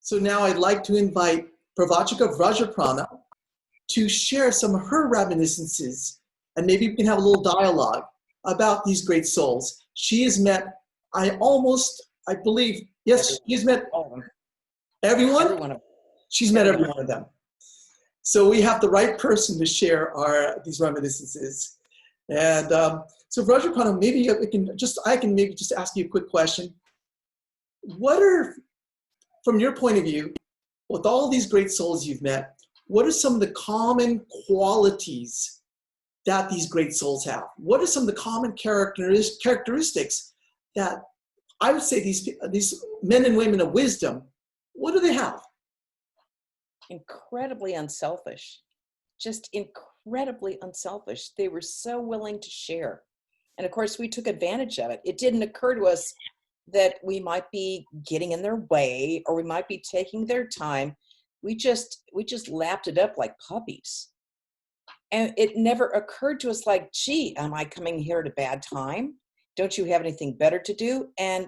So now I'd like to invite Pravrajika Vrajaprana to share some of her reminiscences, and maybe we can have a little dialogue about these great souls. She has met, I believe, yes, she has met everyone? Every one of them. She's met every one of them. So we have the right person to share these reminiscences. And so Vrajaprana, maybe I can maybe just ask you a quick question. What are, from your point of view, with all these great souls you've met, what are some of the common qualities that these great souls have? What are some of the common characteristics that I would say these men and women of wisdom, what do they have? Incredibly unselfish, just incredibly unselfish. They were so willing to share. And of course, we took advantage of it. It didn't occur to us that we might be getting in their way or we might be taking their time. We just lapped it up like puppies. And it never occurred to us like, gee, am I coming here at a bad time? Don't you have anything better to do? And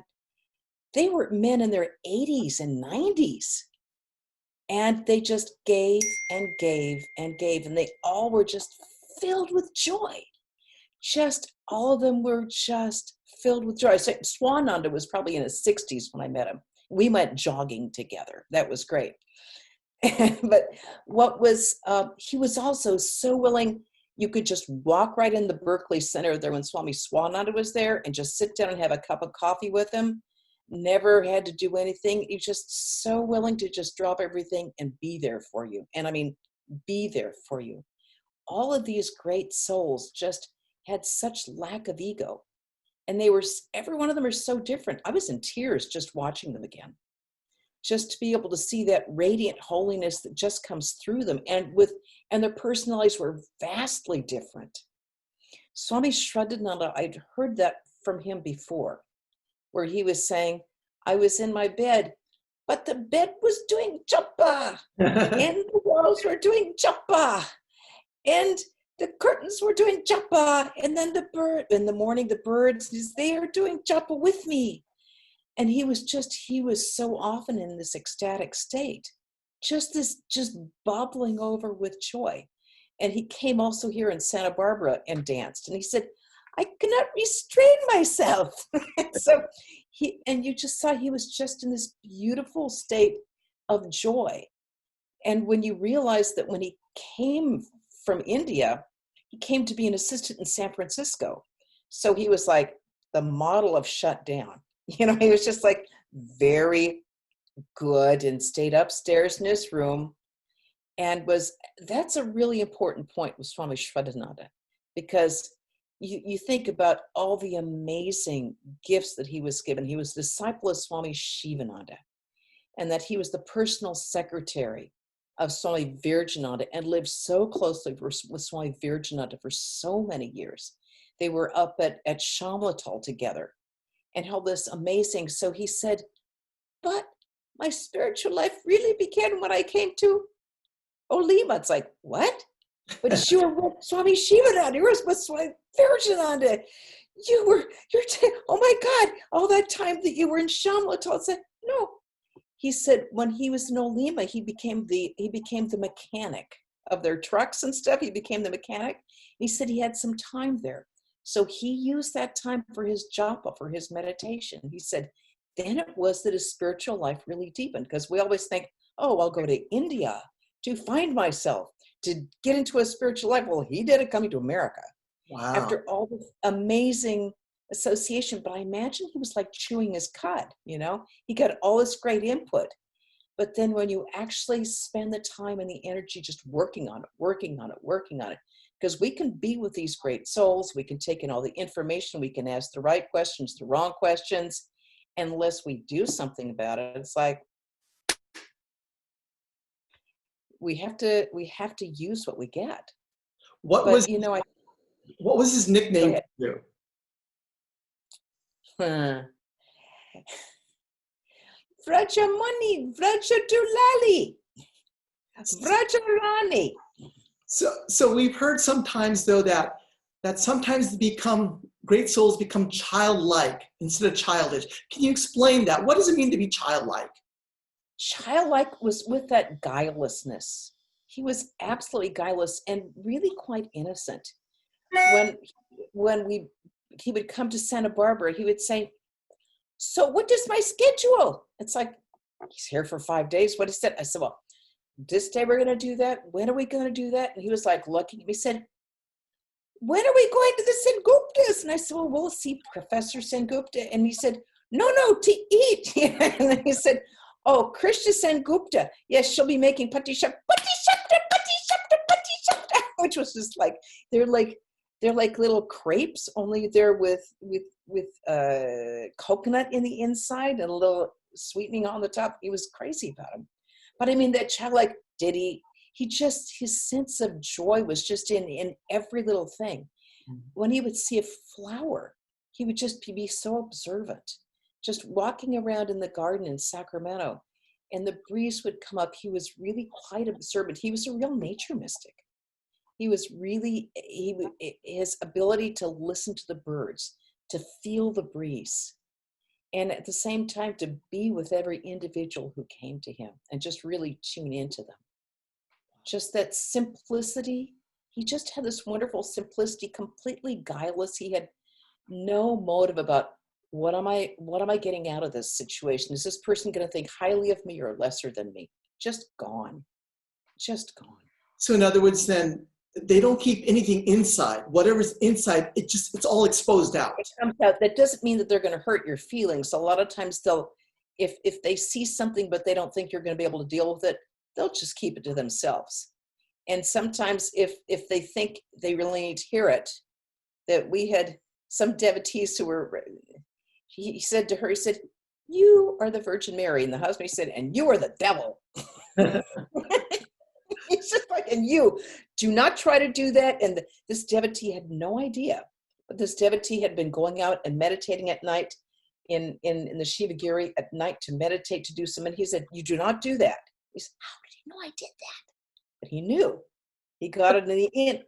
they were men in their 80s and 90s. And they just gave and gave and gave. And they all were just filled with joy. Just all of them were just filled with joy. So Swananda was probably in his 60s when I met him. We went jogging together. That was great. But what was, he was also so willing, you could just walk right in the Berkeley Center there when Swami Swananda was there and just sit down and have a cup of coffee with him. Never had to do anything. He was just so willing to just drop everything and be there for you. And I mean, be there for you. All of these great souls just had such lack of ego. And every one of them are so different. I was in tears just watching them again. Just to be able to see that radiant holiness that just comes through them. And their personalities were vastly different. Swami Shraddhananda, I'd heard that from him before, where he was saying, I was in my bed, but the bed was doing japa, and the walls were doing japa, and the curtains were doing japa, and then in the morning, the birds, they are doing japa with me. And he was so often in this ecstatic state, just bubbling over with joy. And he came also here in Santa Barbara and danced. And he said, I cannot restrain myself. So you just saw he was just in this beautiful state of joy. And when you realize that when he came from India, he came to be an assistant in San Francisco. So he was like the model of shut down. He was just like very good and stayed upstairs in his room. And that's a really important point with Swami Shraddhananda, because you think about all the amazing gifts that he was given. He was the disciple of Swami Shivananda, and that he was the personal secretary of Swami Virajananda and lived so closely with Swami Virajananda for so many years. They were up at Shamlatal together and held this amazing. So he said, but my spiritual life really began when I came to Olima. It's like, what? But you were with Swami Shivananda, you were with Swami Virajananda. Oh my God, all that time that you were in Shamlatal. I said, no. He said when he was in Olima, he became the mechanic of their trucks and stuff. He became the mechanic. He said he had some time there. So he used that time for his japa, for his meditation. He said, then it was that his spiritual life really deepened, because we always think, oh, I'll go to India to find myself, to get into a spiritual life. Well, he did it coming to America. Wow. After all this amazing association. But I imagine he was like chewing his cud, he got all this great input. But then when you actually spend the time and the energy just working on it, because we can be with these great souls, we can take in all the information, we can ask the right questions, the wrong questions, unless we do something about it, it's like, we have to use what we get. What was his nickname to you? Vrajamani, Vrajadulali, Vrajarani. So we've heard sometimes though that sometimes great souls become childlike instead of childish. Can you explain that? What does it mean to be childlike? childlike was with that guilelessness. He was absolutely guileless and really quite innocent. When he would come to Santa Barbara, he would say, "So what is my schedule?" It's like, "He's here for 5 days. What is that?" I said, "Well, this day we're going to do that. When are we going to do that?" And he was like looking at me, said, "When are we going to the Senguptas?" And I said, "Well, we'll see Professor Sengupta." And he said, no, to eat. And then he said, "Oh, Krishna Sengupta. Yes, she'll be making pati shapta, which was just like, they're like little crepes, only they're with coconut in the inside and a little sweetening on the top. He was crazy about them. But I mean, that child, like, his sense of joy was just in every little thing. When he would see a flower, he would just be so observant, just walking around in the garden in Sacramento, and the breeze would come up. He was really quite observant. He was a real nature mystic. He was really, his ability to listen to the birds, to feel the breeze, and at the same time to be with every individual who came to him and just really tune into them. Just that simplicity. He just had this wonderful simplicity, completely guileless. He had no motive about what am I getting out of this situation? Is this person going to think highly of me or lesser than me? Just gone. So in other words, then they don't keep anything inside. Whatever's inside, it's all exposed out. It comes out. That doesn't mean that they're going to hurt your feelings. A lot of times if they see something but they don't think you're going to be able to deal with it, they'll just keep it to themselves. And sometimes if they think they really need to hear it, that we had some devotees who were, he said to her, he said, "You are the Virgin Mary." And the husband, he said, "And you are the devil." He's just like, "And you do not try to do that." And this devotee had no idea, but this devotee had been going out and meditating at night in the Shivagiri at night to meditate, to do some. And he said, "You do not do that." He said, "How did he know I did that?" But he knew. He got it in the end.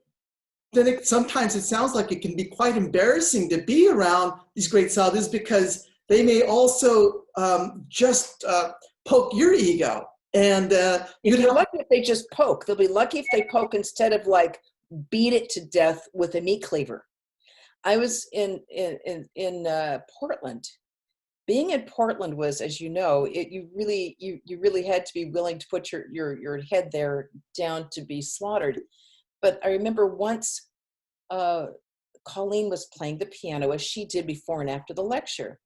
Then sometimes it sounds like it can be quite embarrassing to be around these great sadhus because they may also just poke your ego. And if you're lucky if they just poke. They'll be lucky if they poke instead of like beat it to death with a meat cleaver. I was in Portland. Being in Portland was, as you know, you really had to be willing to put your head there down to be slaughtered. But I remember once Colleen was playing the piano, as she did before and after the lecture.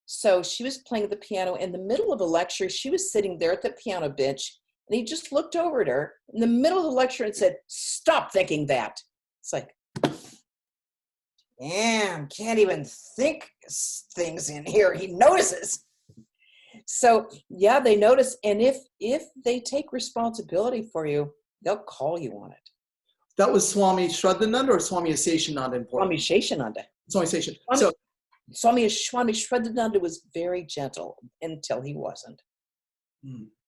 So she was playing the piano in the middle of a lecture. She was sitting there at the piano bench, and he just looked over at her in the middle of the lecture and said, "Stop thinking that." It's like, damn, can't even think things in here. He notices. So yeah, they notice. And if they take responsibility for you, they'll call you on it. That was Swami Shraddhananda or Swami Seshananda in Portland? Swami Seshananda. Swami Seshananda. So Swami Shraddhananda was very gentle until he wasn't.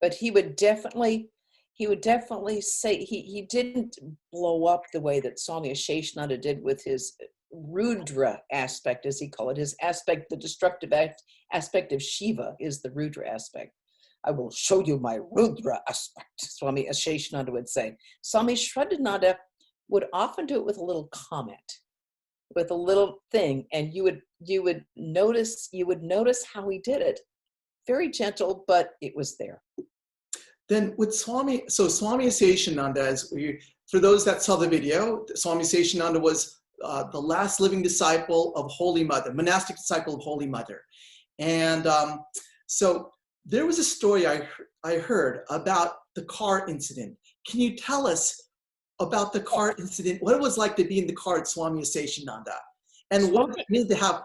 But he would definitely say, he didn't blow up the way that Swami Seshananda did with his Rudra aspect, as he called it. His aspect, the destructive aspect of Shiva is the Rudra aspect. "I will show you my Rudra aspect," Swami Seshananda would say. Swami Shraddhananda would often do it with a little comment, with a little thing, and you would notice how he did it. Very gentle, but it was there. Then with Swami Seshananda, for those that saw the video, Swami Seshananda was the last living disciple of Holy Mother, monastic disciple of Holy Mother. And so there was a story I heard about the car incident. Can you tell us about the car incident, what it was like to be in the car at Swami Seshananda, and what it means to have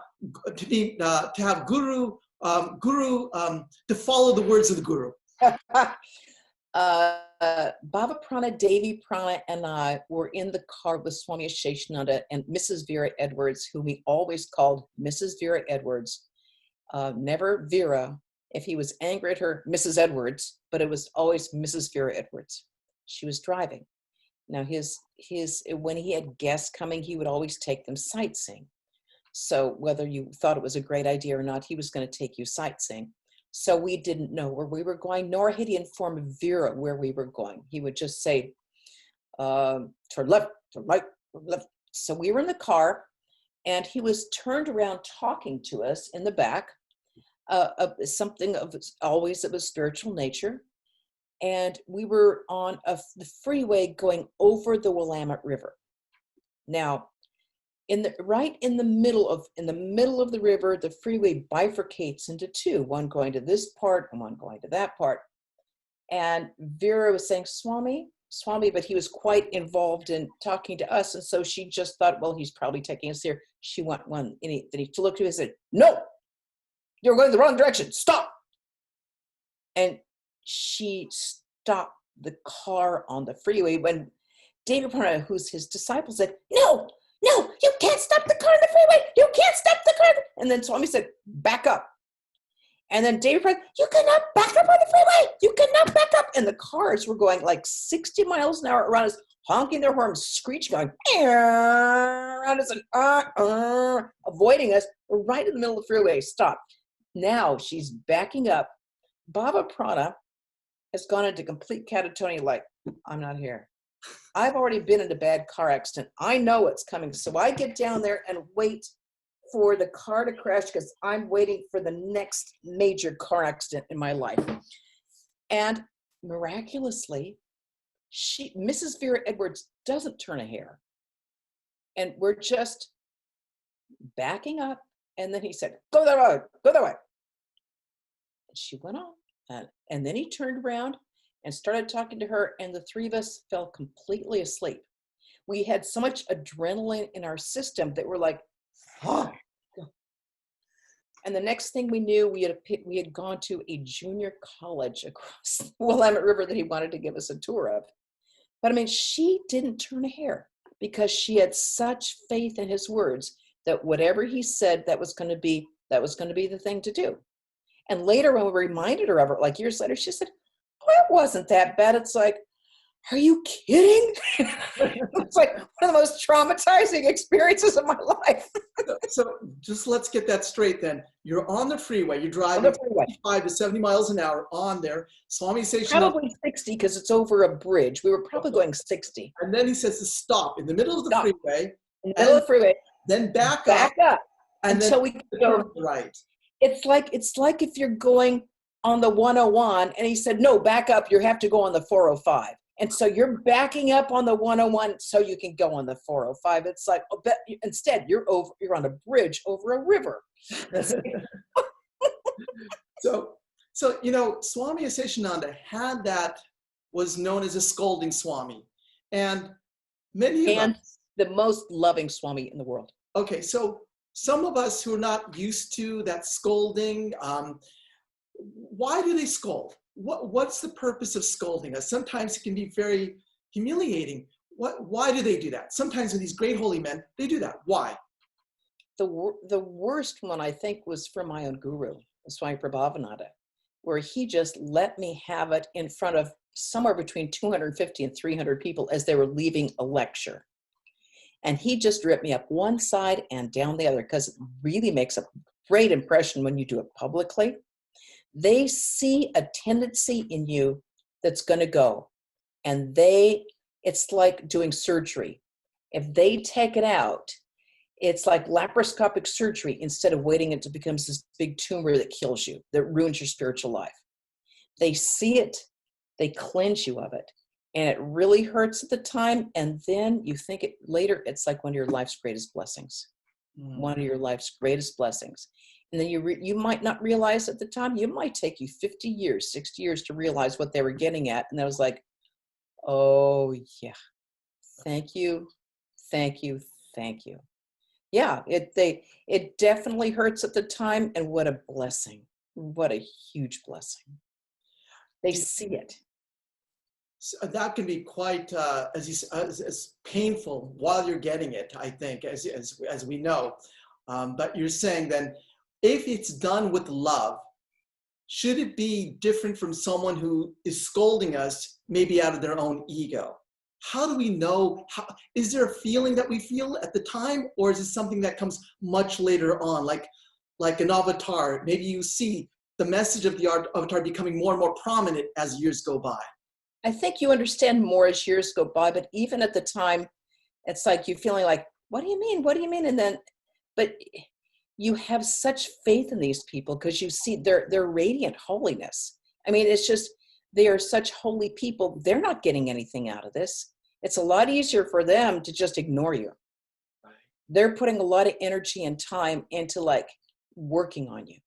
guru, to follow the words of the guru? Baba Prana, Devi Prana, and I were in the car with Swami Seshananda and Mrs. Vera Edwards, who we always called Mrs. Vera Edwards. Never Vera. If he was angry at her, Mrs. Edwards, but it was always Mrs. Vera Edwards. She was driving. Now when he had guests coming, he would always take them sightseeing. So whether you thought it was a great idea or not, he was going to take you sightseeing. So we didn't know where we were going, nor had he informed Vera where we were going. He would just say, turn left, turn right, turn left. So we were in the car, and he was turned around talking to us in the back, of something of always of a spiritual nature. And we were on the freeway going over the Willamette River. Now, right in the middle of the river, the freeway bifurcates into two, one going to this part and one going to that part. And Vera was saying, Swami, but he was quite involved in talking to us. And so she just thought, well, he's probably taking us there. She went one, and then he looked at me and said, no, you're going the wrong direction. Stop. And she stopped the car on the freeway when David Pravrajika, who's his disciple, said, no, you can't stop the car on the freeway. You can't stop the car. And then Swami said, back up. And then David Pravrajika, you cannot back up on the freeway. You cannot back up. And the cars were going like 60 miles an hour around us, honking their horns, screeching, going around us and avoiding us. We're right in the middle of the freeway. Stop. Now she's backing up. Baba Prana has gone into complete catatonia, like, I'm not here. I've already been in a bad car accident. I know it's coming. So I get down there and wait for the car to crash because I'm waiting for the next major car accident in my life. And miraculously, Mrs. Vera Edwards doesn't turn a hair. And we're just backing up. And then he said, go that way, go that way. And she went on. And then he turned around and started talking to her, and the three of us fell completely asleep. We had so much adrenaline in our system that we're like, oh. And the next thing we knew, we had gone to a junior college across the Willamette River that he wanted to give us a tour of. But I mean, she didn't turn a hair because she had such faith in his words that whatever he said, that was going to be the thing to do. And later when we reminded her of it, like years later, she said, oh, it wasn't that bad. It's like, are you kidding? It's like one of the most traumatizing experiences of my life. So just let's get that straight then. You're on the freeway. You're driving 55 to 70 miles an hour on there. Swami says probably 60 because it's over a bridge. We were probably going 60. And then he says to stop in the middle of the freeway. In the middle of the freeway. Then back up. And until then we go right. It's like if you're going on the 101 and he said, no, back up. You have to go on the 405. And so you're backing up on the 101 so you can go on the 405. It's like, oh, but instead you're on a bridge over a river. So Swami Seshananda had was known as a scolding Swami, and many of us, the most loving Swami in the world. Okay, so some of us who are not used to that scolding, why do they scold? What's the purpose of scolding us? Sometimes it can be very humiliating. Why do they do that? Sometimes with these great holy men, they do that. Why? The worst one, I think, was from my own guru, Swami Prabhavananda, where he just let me have it in front of somewhere between 250 and 300 people as they were leaving a lecture. And he just ripped me up one side and down the other because it really makes a great impression when you do it publicly. They see a tendency in you that's going to go, and it's like doing surgery. If they take it out, it's like laparoscopic surgery instead of waiting until it becomes this big tumor that kills you, that ruins your spiritual life. They see it, they cleanse you of it, and it really hurts at the time, and then you think it later, it's like one of your life's greatest blessings. One of your life's greatest blessings. And then you might not realize at the time, it might take you 50 years, 60 years to realize what they were getting at. And I was like, oh yeah, thank you, thank you, thank you. Yeah, it definitely hurts at the time. And what a blessing. What a huge blessing. They see it. So that can be quite as painful while you're getting it, I think, as we know. But you're saying then, if it's done with love, should it be different from someone who is scolding us, maybe out of their own ego? How do we know? Is there a feeling that we feel at the time, or is it something that comes much later on, like an avatar? Maybe you see the message of the avatar becoming more and more prominent as years go by? I think you understand more as years go by, but even at the time, it's like you're feeling like, what do you mean? What do you mean? And then, but you have such faith in these people because you see their radiant holiness. I mean, it's just, they are such holy people. They're not getting anything out of this. It's a lot easier for them to just ignore you. Right. They're putting a lot of energy and time into like working on you.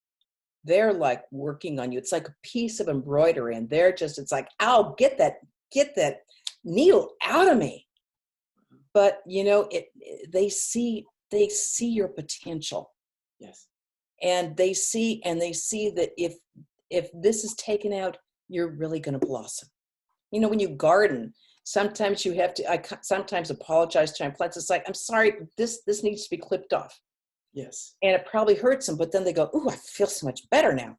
They're like working on you. It's like a piece of embroidery, and they're just, it's like, ow, get that needle out of me. But you know, they see your potential. Yes. And they see that if this is taken out, you're really going to blossom. You know, when you garden, sometimes you have to, I sometimes apologize to my plants. It's like, I'm sorry, this needs to be clipped off. Yes. And it probably hurts them, but then they go, ooh, I feel so much better now.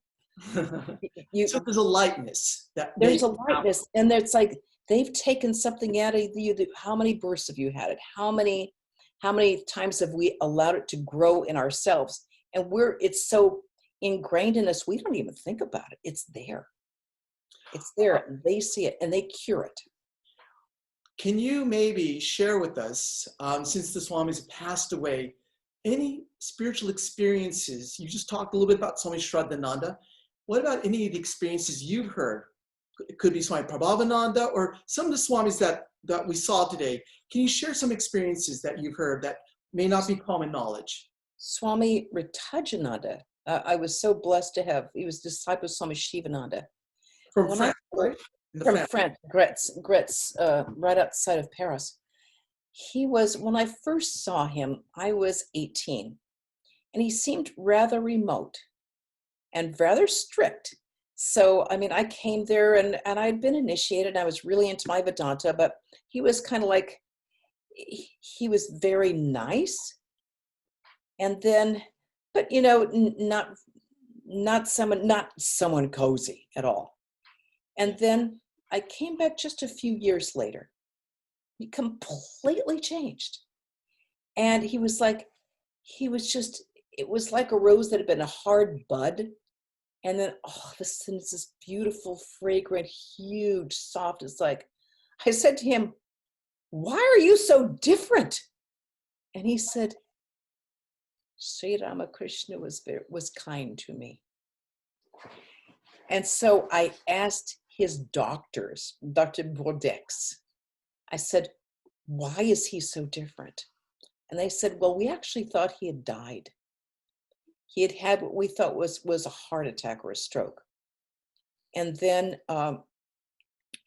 So there's a lightness. There's a lightness. And it's like, they've taken something out of you. How many births have you had it? How many times have we allowed it to grow in ourselves? And it's so ingrained in us, we don't even think about it. It's there. It's there. They see it and they cure it. Can you maybe share with us, since the Swamis passed away, any spiritual experiences? You just talked a little bit about Swami Shraddhananda. What about any of the experiences you've heard? It could be Swami Prabhavananda or some of the Swamis that we saw today. Can you share some experiences that you've heard that may not be common knowledge? Swami Tyagananda, I was so blessed to have, he was a disciple of Swami Shivananda. From France, right? From France, Gretz, right outside of Paris. He was, when I first saw him, I was 18, and he seemed rather remote and rather strict. So, I mean, I came there and I'd been initiated, and I was really into my Vedanta, but he was kind of like, he was very nice. And then, but you know, not someone cozy at all. And then I came back just a few years later. He completely changed. And he was just, it was like a rose that had been a hard bud. And then, this is this beautiful, fragrant, huge, soft. It's like, I said to him, why are you so different? And he said, Sri Ramakrishna was kind to me. And so I asked his doctors, Dr. Bordex, I said, why is he so different? And they said, well, we actually thought he had died. He had had what we thought was a heart attack or a stroke. And then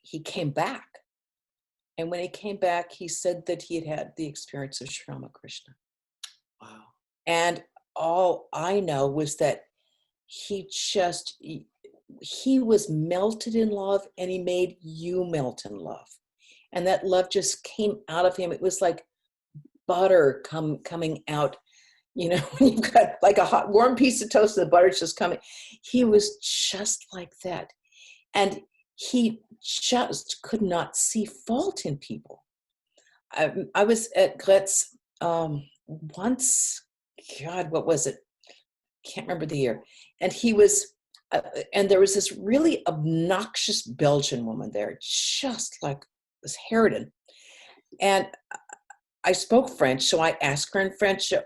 he came back. And when he came back, he said that he had had the experience of Sri Ramakrishna. Wow. And all I know was that he was melted in love, and he made you melt in love. And that love just came out of him. It was like butter coming out. You know, when you've got like a hot, warm piece of toast and the butter's just coming. He was just like that. And he just could not see fault in people. I was at Gretz once, God, what was it? Can't remember the year. And he was, and there was this really obnoxious Belgian woman there, just like this harridan. And I spoke French, so I asked her in French, de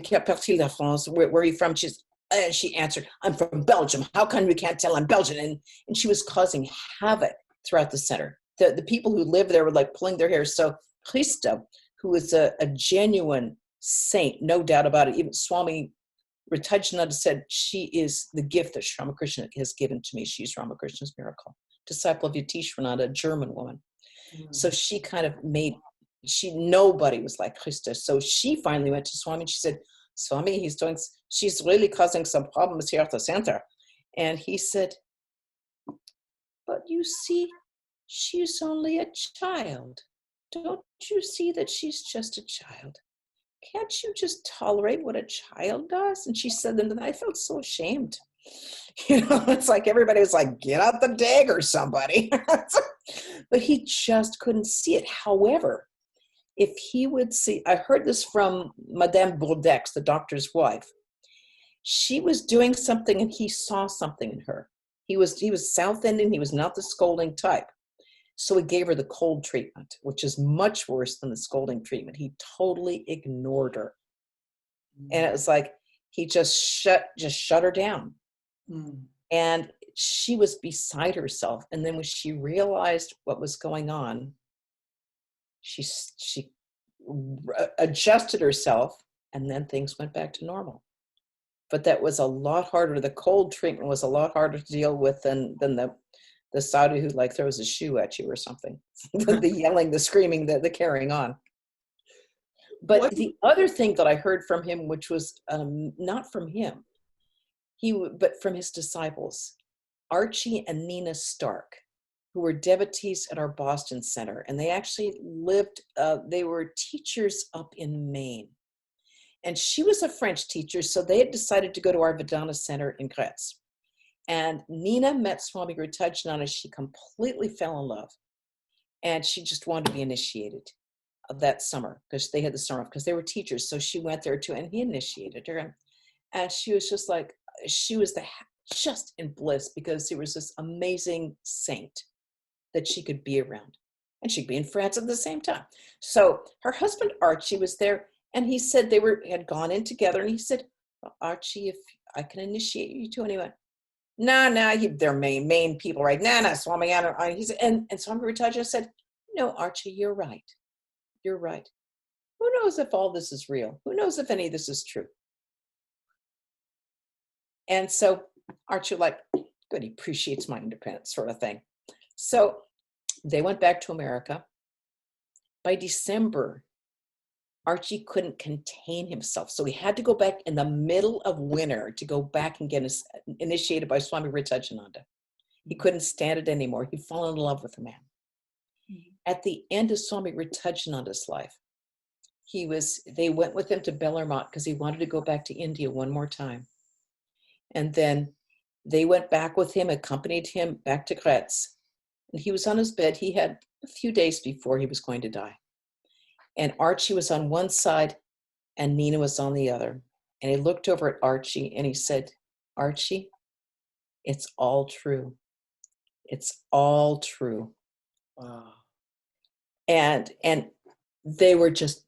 quelle partie de la France, where are you from? She answered, I'm from Belgium. How come you can't tell I'm Belgian? And she was causing havoc throughout the center. The people who lived there were like pulling their hair. So Christa, who is a genuine saint, no doubt about it, even Swami Tyagananda said, she is the gift that Sri Ramakrishna has given to me. She's Ramakrishna's miracle. Disciple of Yatishwananda, a German woman. Mm. So she kind of nobody was like Christa. So she finally went to Swami and she said, Swami, she's really causing some problems here at the center. And he said, but you see, she's only a child. Don't you see that she's just a child? Can't you just tolerate what a child does? And she said, and I felt so ashamed. You know, it's like everybody was like, get out the dagger, somebody. But he just couldn't see it. However, if he would see, I heard this from Madame Bourdex, the doctor's wife. She was doing something and he saw something in her. He was South Indian. He was not the scolding type. So he gave her the cold treatment, which is much worse than the scolding treatment. He totally ignored her. And it was like, he just shut her down. And she was beside herself. And then when she realized what was going on, she adjusted herself, and then things went back to normal. But that was a lot harder. The cold treatment was a lot harder to deal with than the sadhu who like throws a shoe at you or something. The yelling, the screaming, the carrying on. But the other thing that I heard from him, which was not from him, but from his disciples, Archie and Nina Stark, who were devotees at our Boston Center. And they actually lived, they were teachers up in Maine. And she was a French teacher, so they had decided to go to our Vedanta Center in Cruz. And Nina met Swami Prabhavananda. She completely fell in love. And she just wanted to be initiated that summer, because they had the summer, because they were teachers. So she went there too, and he initiated her. And she was just like, she was just in bliss, because there was this amazing saint that she could be around. And she'd be in France at the same time. So her husband, Archie, was there. And he said they had gone in together. And he said, well, Archie, if I can initiate you too. And he went, no, they're main people, right? No, Swami. He said, and Swami Prabhavananda said, no, Archie, you're right. You're right. Who knows if all this is real? Who knows if any of this is true? And so Archie, like, good, he appreciates my independence, sort of thing. So they went back to America. By December, Archie couldn't contain himself. So he had to go back in the middle of winter to go back and get initiated by Swami Prabhavananda. He couldn't stand it anymore. He'd fallen in love with the man. At the end of Swami Prabhavananda's life, they went with him to Bellarmont because he wanted to go back to India one more time. And then they went back with him, accompanied him back to Cruz. And he was on his bed. He had a few days before he was going to die. And Archie was on one side and Nina was on the other. And he looked over at Archie and he said, Archie, it's all true. It's all true. Wow. And they were just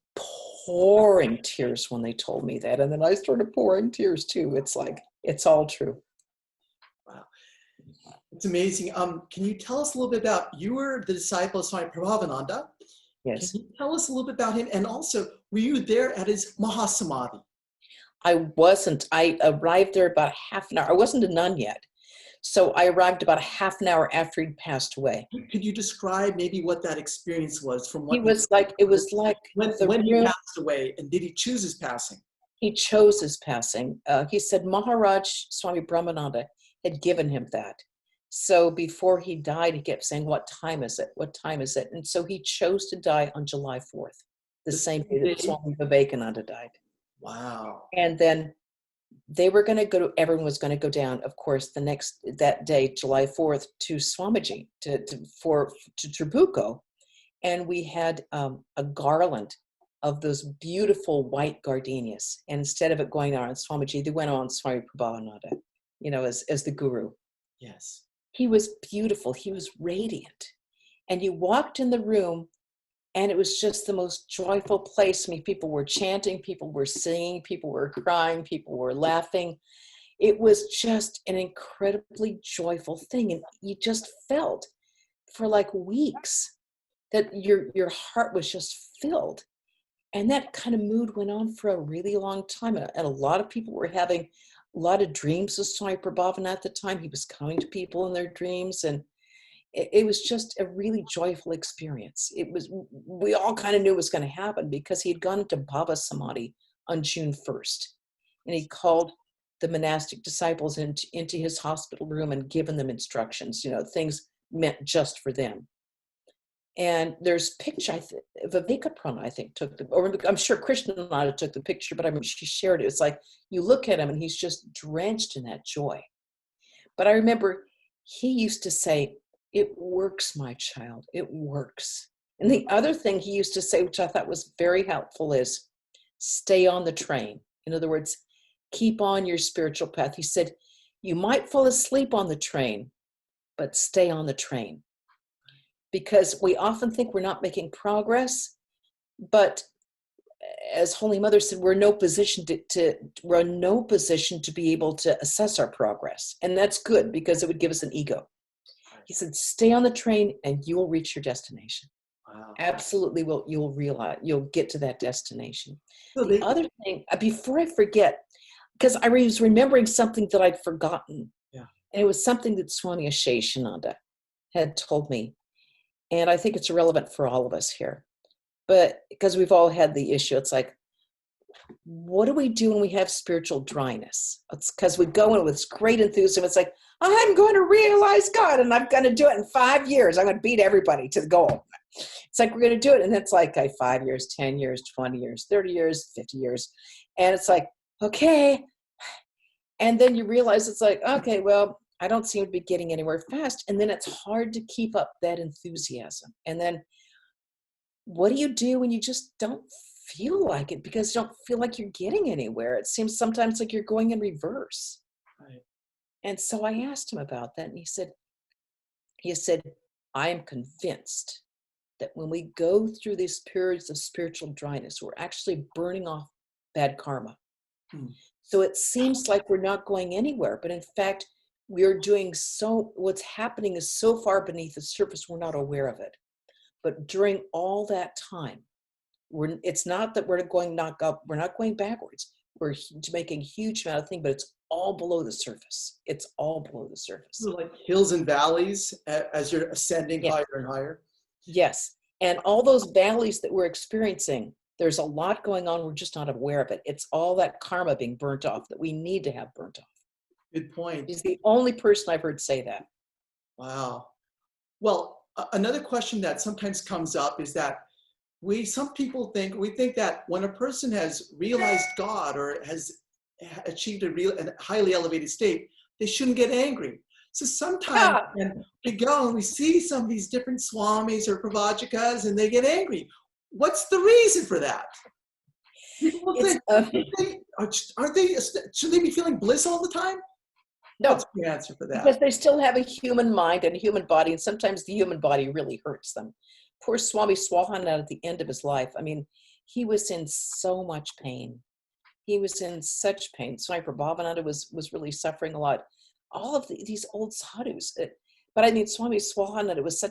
pouring tears when they told me that. And then I started pouring tears too. It's like, it's all true. Wow. It's amazing. Can you tell us a little bit about, you were the disciple of Swami Prabhavananda. Yes. Can you tell us a little bit about him? And also, were you there at his Mahasamadhi? I wasn't. I arrived there about half an hour. I wasn't a nun yet. So I arrived about a half an hour after he'd passed away. Could you describe maybe what that experience was from what it was like when he passed away, and did he choose his passing? He chose his passing. He said Maharaj Swami Brahmananda had given him that. So before he died, he kept saying, what time is it? What time is it? And so he chose to die on July 4th, the same day that Swami Vivekananda died. Wow. And then they were going to go to, everyone was going to go down, of course, that day, July 4th, to Swamiji, to Trabuco. And we had a garland of those beautiful white gardenias. And instead of it going on Swamiji, they went on Swami Prabhavananda, as the guru. Yes. He was beautiful. He was radiant. And you walked in the room and it was just the most joyful place. I mean, people were chanting, people were singing, people were crying, people were laughing. It was just an incredibly joyful thing. And you just felt for like weeks that your heart was just filled. And that kind of mood went on for a really long time. And a lot of people were having a lot of dreams of Swami Prabhavananda at the time. He was coming to people in their dreams. And it was just a really joyful experience. We all kind of knew it was going to happen because he had gone into Baba Samadhi on June 1st. And he called the monastic disciples into his hospital room and given them instructions, things meant just for them. And there's a picture, Vrajaprana, I think, took the, or I'm sure Krishnananda took the picture, but I mean, she shared it. It's like, you look at him and he's just drenched in that joy. But I remember he used to say, it works, my child, it works. And the other thing he used to say, which I thought was very helpful, is stay on the train. In other words, keep on your spiritual path. He said, you might fall asleep on the train, but stay on the train. Because we often think we're not making progress, but as Holy Mother said, we're in no position to be able to assess our progress. And that's good, because it would give us an ego. He said, stay on the train and you will reach your destination. Wow. Absolutely, you'll realize, you'll get to that destination. So The other thing, before I forget, because I was remembering something that I'd forgotten. Yeah. And it was something that Swami Tyagananda had told me. And I think it's relevant for all of us here. But because we've all had the issue, it's like, what do we do when we have spiritual dryness? It's because we go in with great enthusiasm. It's like, I'm going to realize God, and I'm going to do it in 5 years. I'm going to beat everybody to the goal. It's like, we're going to do it. And it's like 5 years, 10 years, 20 years, 30 years, 50 years. And it's like, okay. And then you realize it's like, okay, well, I don't seem to be getting anywhere fast. And then it's hard to keep up that enthusiasm. And then what do you do when you just don't feel like it, because you don't feel like you're getting anywhere? It seems sometimes like you're going in reverse. Right. And so I asked him about that. And he said, I am convinced that when we go through these periods of spiritual dryness, we're actually burning off bad karma. So it seems like we're not going anywhere, but in fact, what's happening is so far beneath the surface, we're not aware of it. But during all that time, it's not that we're not going backwards. We're making a huge amount of things, but it's all below the surface. It's all below the surface. So like hills and valleys as you're ascending higher and higher. Yes. And all those valleys that we're experiencing, there's a lot going on. We're just not aware of it. It's all that karma being burnt off that we need to have burnt off. Good point. He's the only person I've heard say that. Wow. Well, another question that sometimes comes up is that some people think that when a person has realized God or has achieved a highly elevated state, they shouldn't get angry. So sometimes when we go and we see some of these different swamis or pravajikas and they get angry, what's the reason for that? People think, should they be feeling bliss all the time? No. What's the answer for that? Because they still have a human mind and a human body, and sometimes the human body really hurts them. Poor Swami Swahananda at the end of his life, I mean, he was in so much pain. He was in such pain. Swami Prabhavananda was really suffering a lot. All of these old sadhus. But I mean, Swami Swahananda was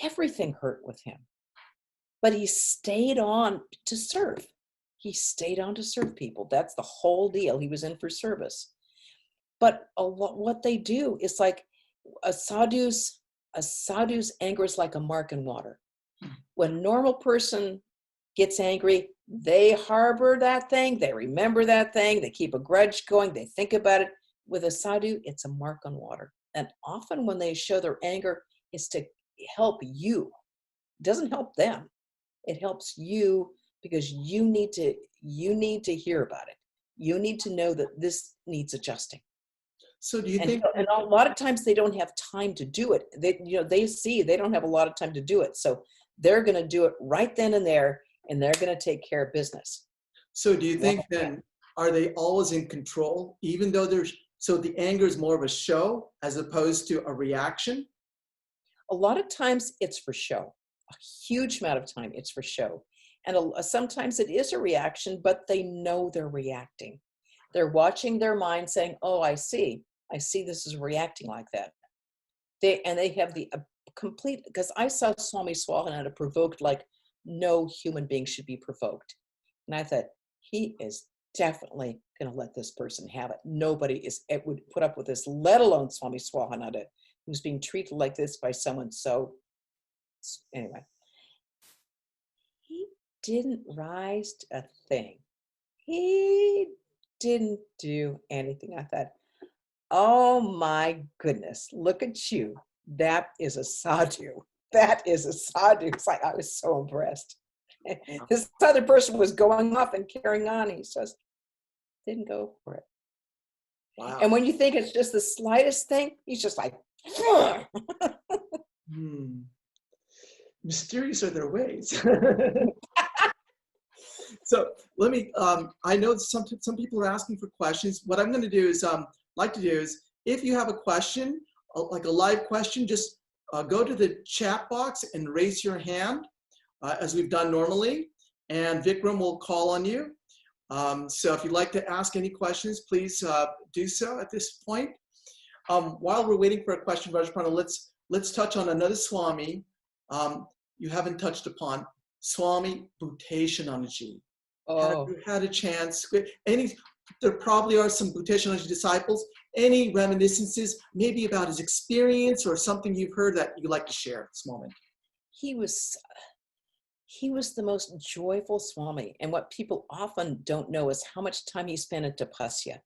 everything hurt with him. But he stayed on to serve. He stayed on to serve people. That's the whole deal. He was in for service. But what they do is like a sadhu's anger is like a mark in water. When a normal person gets angry, they harbor that thing, they remember that thing, they keep a grudge going, they think about it. With a sadhu, it's a mark on water. And often when they show their anger, it's to help you. It doesn't help them. It helps you because you need to hear about it. You need to know that this needs adjusting. So do you think? And a lot of times they don't have time to do it. They see they don't have a lot of time to do it. So they're going to do it right then and there, and they're going to take care of business. So do you think then, are they always in control, even though so the anger is more of a show as opposed to a reaction? A lot of times it's for show. A huge amount of time it's for show. And sometimes it is a reaction, but they know they're reacting. They're watching their mind saying, oh, I see this is reacting like that. They have the complete, because I saw Swami Swahananda provoked like no human being should be provoked. And I thought, he is definitely going to let this person have it. Nobody would put up with this, let alone Swami Swahananda, who's being treated like this by someone. So anyway, he didn't rise to a thing. He didn't do anything. I thought, oh my goodness, look at you. That is a sadhu. That is a sadhu. It's like, I was so impressed. This other person was going off and carrying on. He just didn't go for it. Wow. And when you think it's just the slightest thing, he's just like, Mysterious are their ways. So let me, I know some people are asking for questions. What I'm going to do is, if you have a question, like a live question, just go to the chat box and raise your hand as we've done normally, and Vikram will call on you. So if you'd like to ask any questions, please do so at this point. While we're waiting for a question, Vrajaprana, let's touch on another Swami you haven't touched upon, Swami Bhuteshanandaji. Oh. Have you had a chance? There probably are some Bhuteshanandaji disciples. Any reminiscences, maybe about his experience or something you've heard that you'd like to share at this moment? He was the most joyful Swami. And what people often don't know is how much time he spent in tapasya,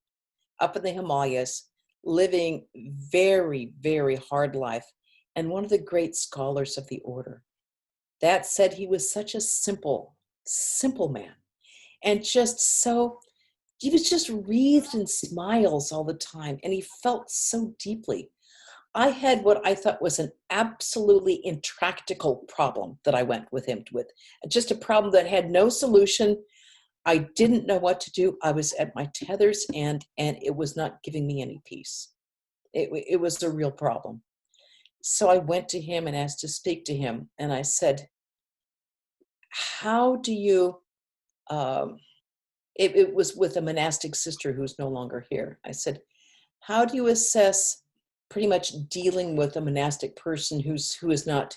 up in the Himalayas, living very, very hard life, and one of the great scholars of the order. That said, he was such a simple man. And he was just wreathed in smiles all the time. And he felt so deeply. I had what I thought was an absolutely intractable problem that I went with him with. Just a problem that had no solution. I didn't know what to do. I was at my tether's end, and it was not giving me any peace. It was a real problem. So I went to him and asked to speak to him. And I said, how do you, it was with a monastic sister who's no longer here. I said, how do you assess pretty much dealing with a monastic person who is not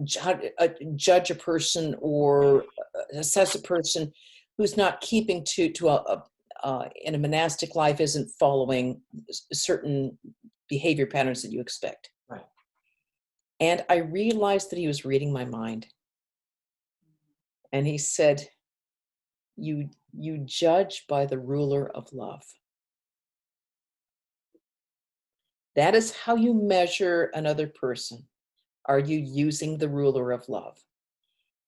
judge a person or assess a person who's not keeping to in a monastic life, isn't following certain behavior patterns that you expect. Right. And I realized that he was reading my mind. And he said, you judge by the ruler of love. That is how you measure another person. Are you using the ruler of love?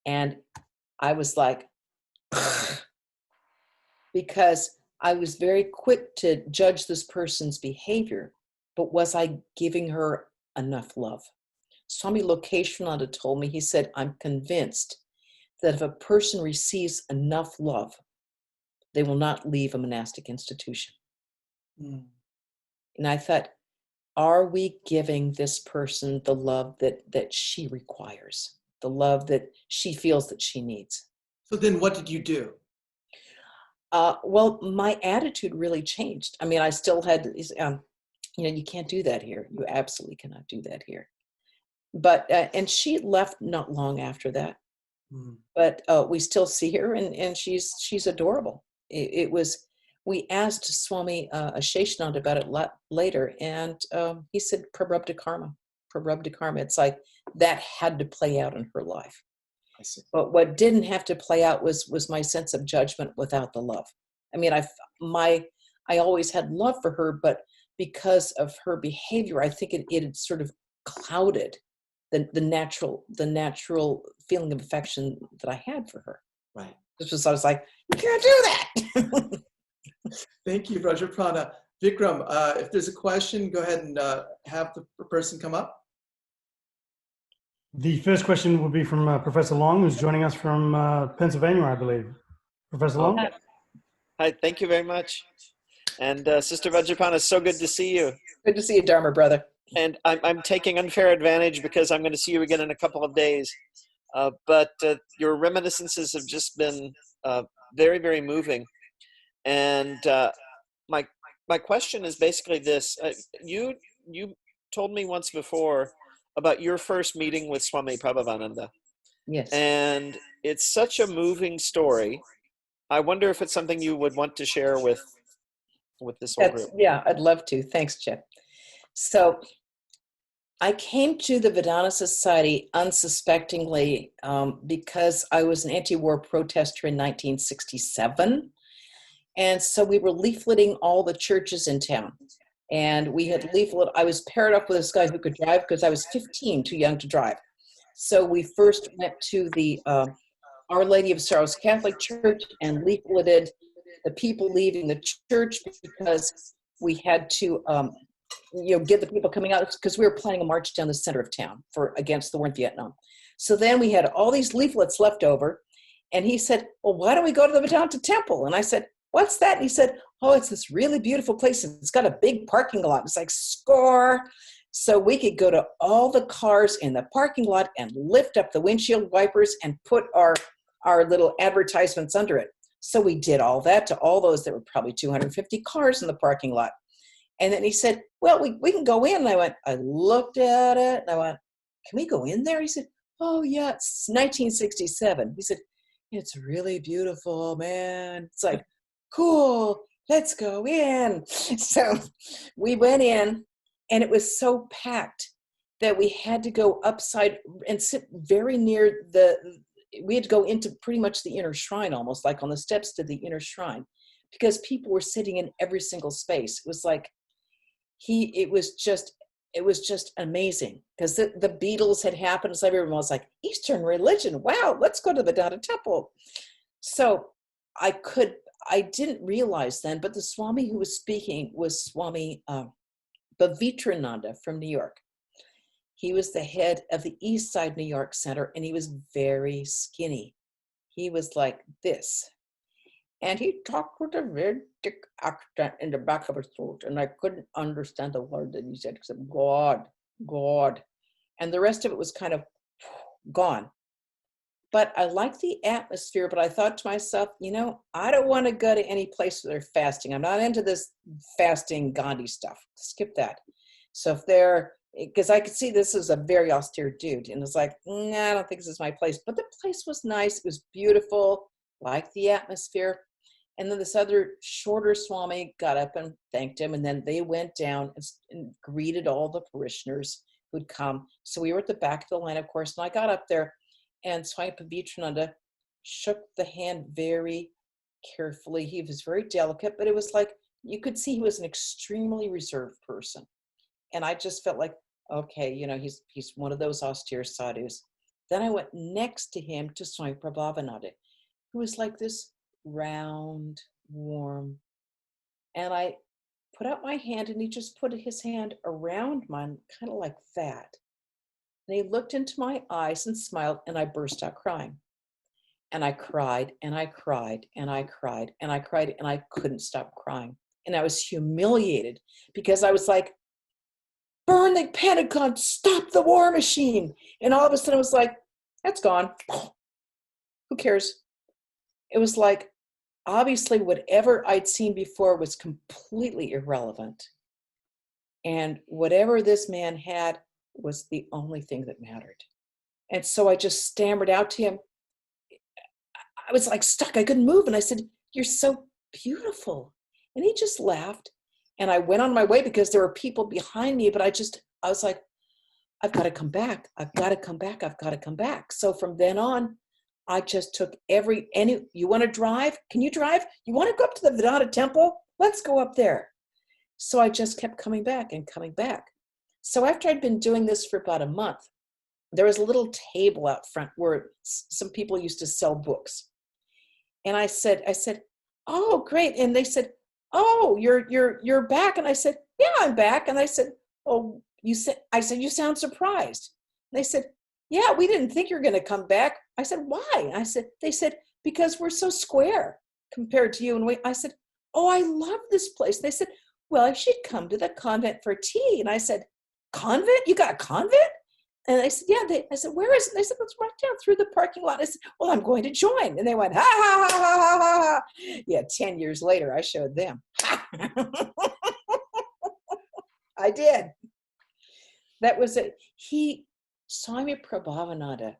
And I was like, because I was very quick to judge this person's behavior, but was I giving her enough love? Swami Lokeshananda told me, he said, I'm convinced that if a person receives enough love, they will not leave a monastic institution. Mm. And I thought, are we giving this person the love that she requires, the love that she feels that she needs? So then what did you do? Well, my attitude really changed. I mean, I still had, you can't do that here. You absolutely cannot do that here. But, and she left not long after that. Mm. But we still see her, and she's adorable. We asked Swami Sheshanand about it later, and he said, Pravrajika Karma. It's like that had to play out in her life. I see. But what didn't have to play out was my sense of judgment without the love. I mean, I always had love for her, but because of her behavior, I think it had sort of clouded the natural feeling of affection that I had for her. Right. I was like, you can't do that. Thank you, Vrajaprana. Vikram, if there's a question, go ahead and have the person come up. The first question will be from Professor Long, who's joining us from Pennsylvania, I believe. Professor Long? Hi, thank you very much. And Sister Vrajaprana, so good to see you. Good to see you, Dharma, brother. And I'm taking unfair advantage because I'm going to see you again in a couple of days. But your reminiscences have just been very, very moving. And my question is basically this. You told me once before about your first meeting with Swami Prabhavananda. Yes. And it's such a moving story. I wonder if it's something you would want to share with this whole group. Yeah, I'd love to. Thanks, Chip. So I came to the Vedanta Society unsuspectingly because I was an anti-war protester in 1967. And so we were leafleting all the churches in town. And we had I was paired up with this guy who could drive because I was 15, too young to drive. So we first went to the Our Lady of Sorrows Catholic Church and leafleted the people leaving the church because we had to get the people coming out because we were planning a march down the center of town against the war in Vietnam. So then we had all these leaflets left over, And he said, well, why don't we go to the Vedanta temple? And I said, what's that? And he said, oh, it's this really beautiful place. It's got a big parking lot. It's like score. So we could go to all the cars in the parking lot and lift up the windshield wipers and put our little advertisements under it. So we did all that to all those. There were probably 250 cars in the parking lot. And then he said, well, we can go in. And I looked at it and I went, can we go in there? He said, oh yeah, it's 1967. He said, it's really beautiful, man. It's like, cool, let's go in. So we went in, and it was so packed that we had to go upside and sit very near we had to go into pretty much the inner shrine, almost like on the steps to the inner shrine, because people were sitting in every single space. It was like, it was just amazing, because the Beatles had happened. So everyone was like, Eastern religion, wow, let's go to the Vedanta temple. So I didn't realize then, but the Swami who was speaking was Swami Prabhavananda from New York. He was the head of the East Side New York Center, and he was very skinny. He was like this. And he talked with a very thick accent in the back of his throat, and I couldn't understand the word that he said, except God, God. And the rest of it was kind of gone. But I liked the atmosphere, but I thought to myself, I don't want to go to any place where they're fasting. I'm not into this fasting Gandhi stuff. Skip that. So because I could see this is a very austere dude, and it's like, nah, I don't think this is my place. But the place was nice. It was beautiful, liked the atmosphere. And then this other shorter Swami got up and thanked him. And then they went down and greeted all the parishioners who'd come. So we were at the back of the line, of course, and I got up there, and Swami Prabhavananda shook the hand very carefully. He was very delicate, but it was like, you could see he was an extremely reserved person. And I just felt like, okay, he's one of those austere sadhus. Then I went next to him to Swami Prabhavananda, who was like this round, warm. And I put out my hand, and he just put his hand around mine, kind of like that. And he looked into my eyes and smiled, and I burst out crying. And I cried, and I cried, and I cried, and I cried, and I couldn't stop crying. And I was humiliated, because I was like, burn the Pentagon, stop the war machine. And all of a sudden I was like, that's gone. Who cares? It was like, obviously whatever I'd seen before was completely irrelevant. And whatever this man had was the only thing that mattered. And so I just stammered out to him. I was like stuck. I couldn't move. And I said, you're so beautiful. And he just laughed. And I went on my way, because there were people behind me, but I was like, I've got to come back. I've got to come back. I've got to come back. So from then on, I just took you want to drive? Can you drive? You want to go up to the Vedanta temple? Let's go up there. So I just kept coming back and coming back. So after I'd been doing this for about a month, there was a little table out front where some people used to sell books. And I said, oh, great. And they said, oh, you're back. And I said, yeah, I'm back. And I said, oh, you sound surprised. And they said, yeah, we didn't think you were going to come back. I said, why? They said, because we're so square compared to you. And I said, oh, I love this place. They said, well, I should come to the convent for tea. And I said, convent? You got a convent? And I said, yeah. I said, where is it? They said, let's right down through the parking lot. I said, well, I'm going to join. And they went, ha, ha, ha, ha, ha, ha. Yeah, 10 years later, I showed them. I did. That was it. Swami Prabhavananda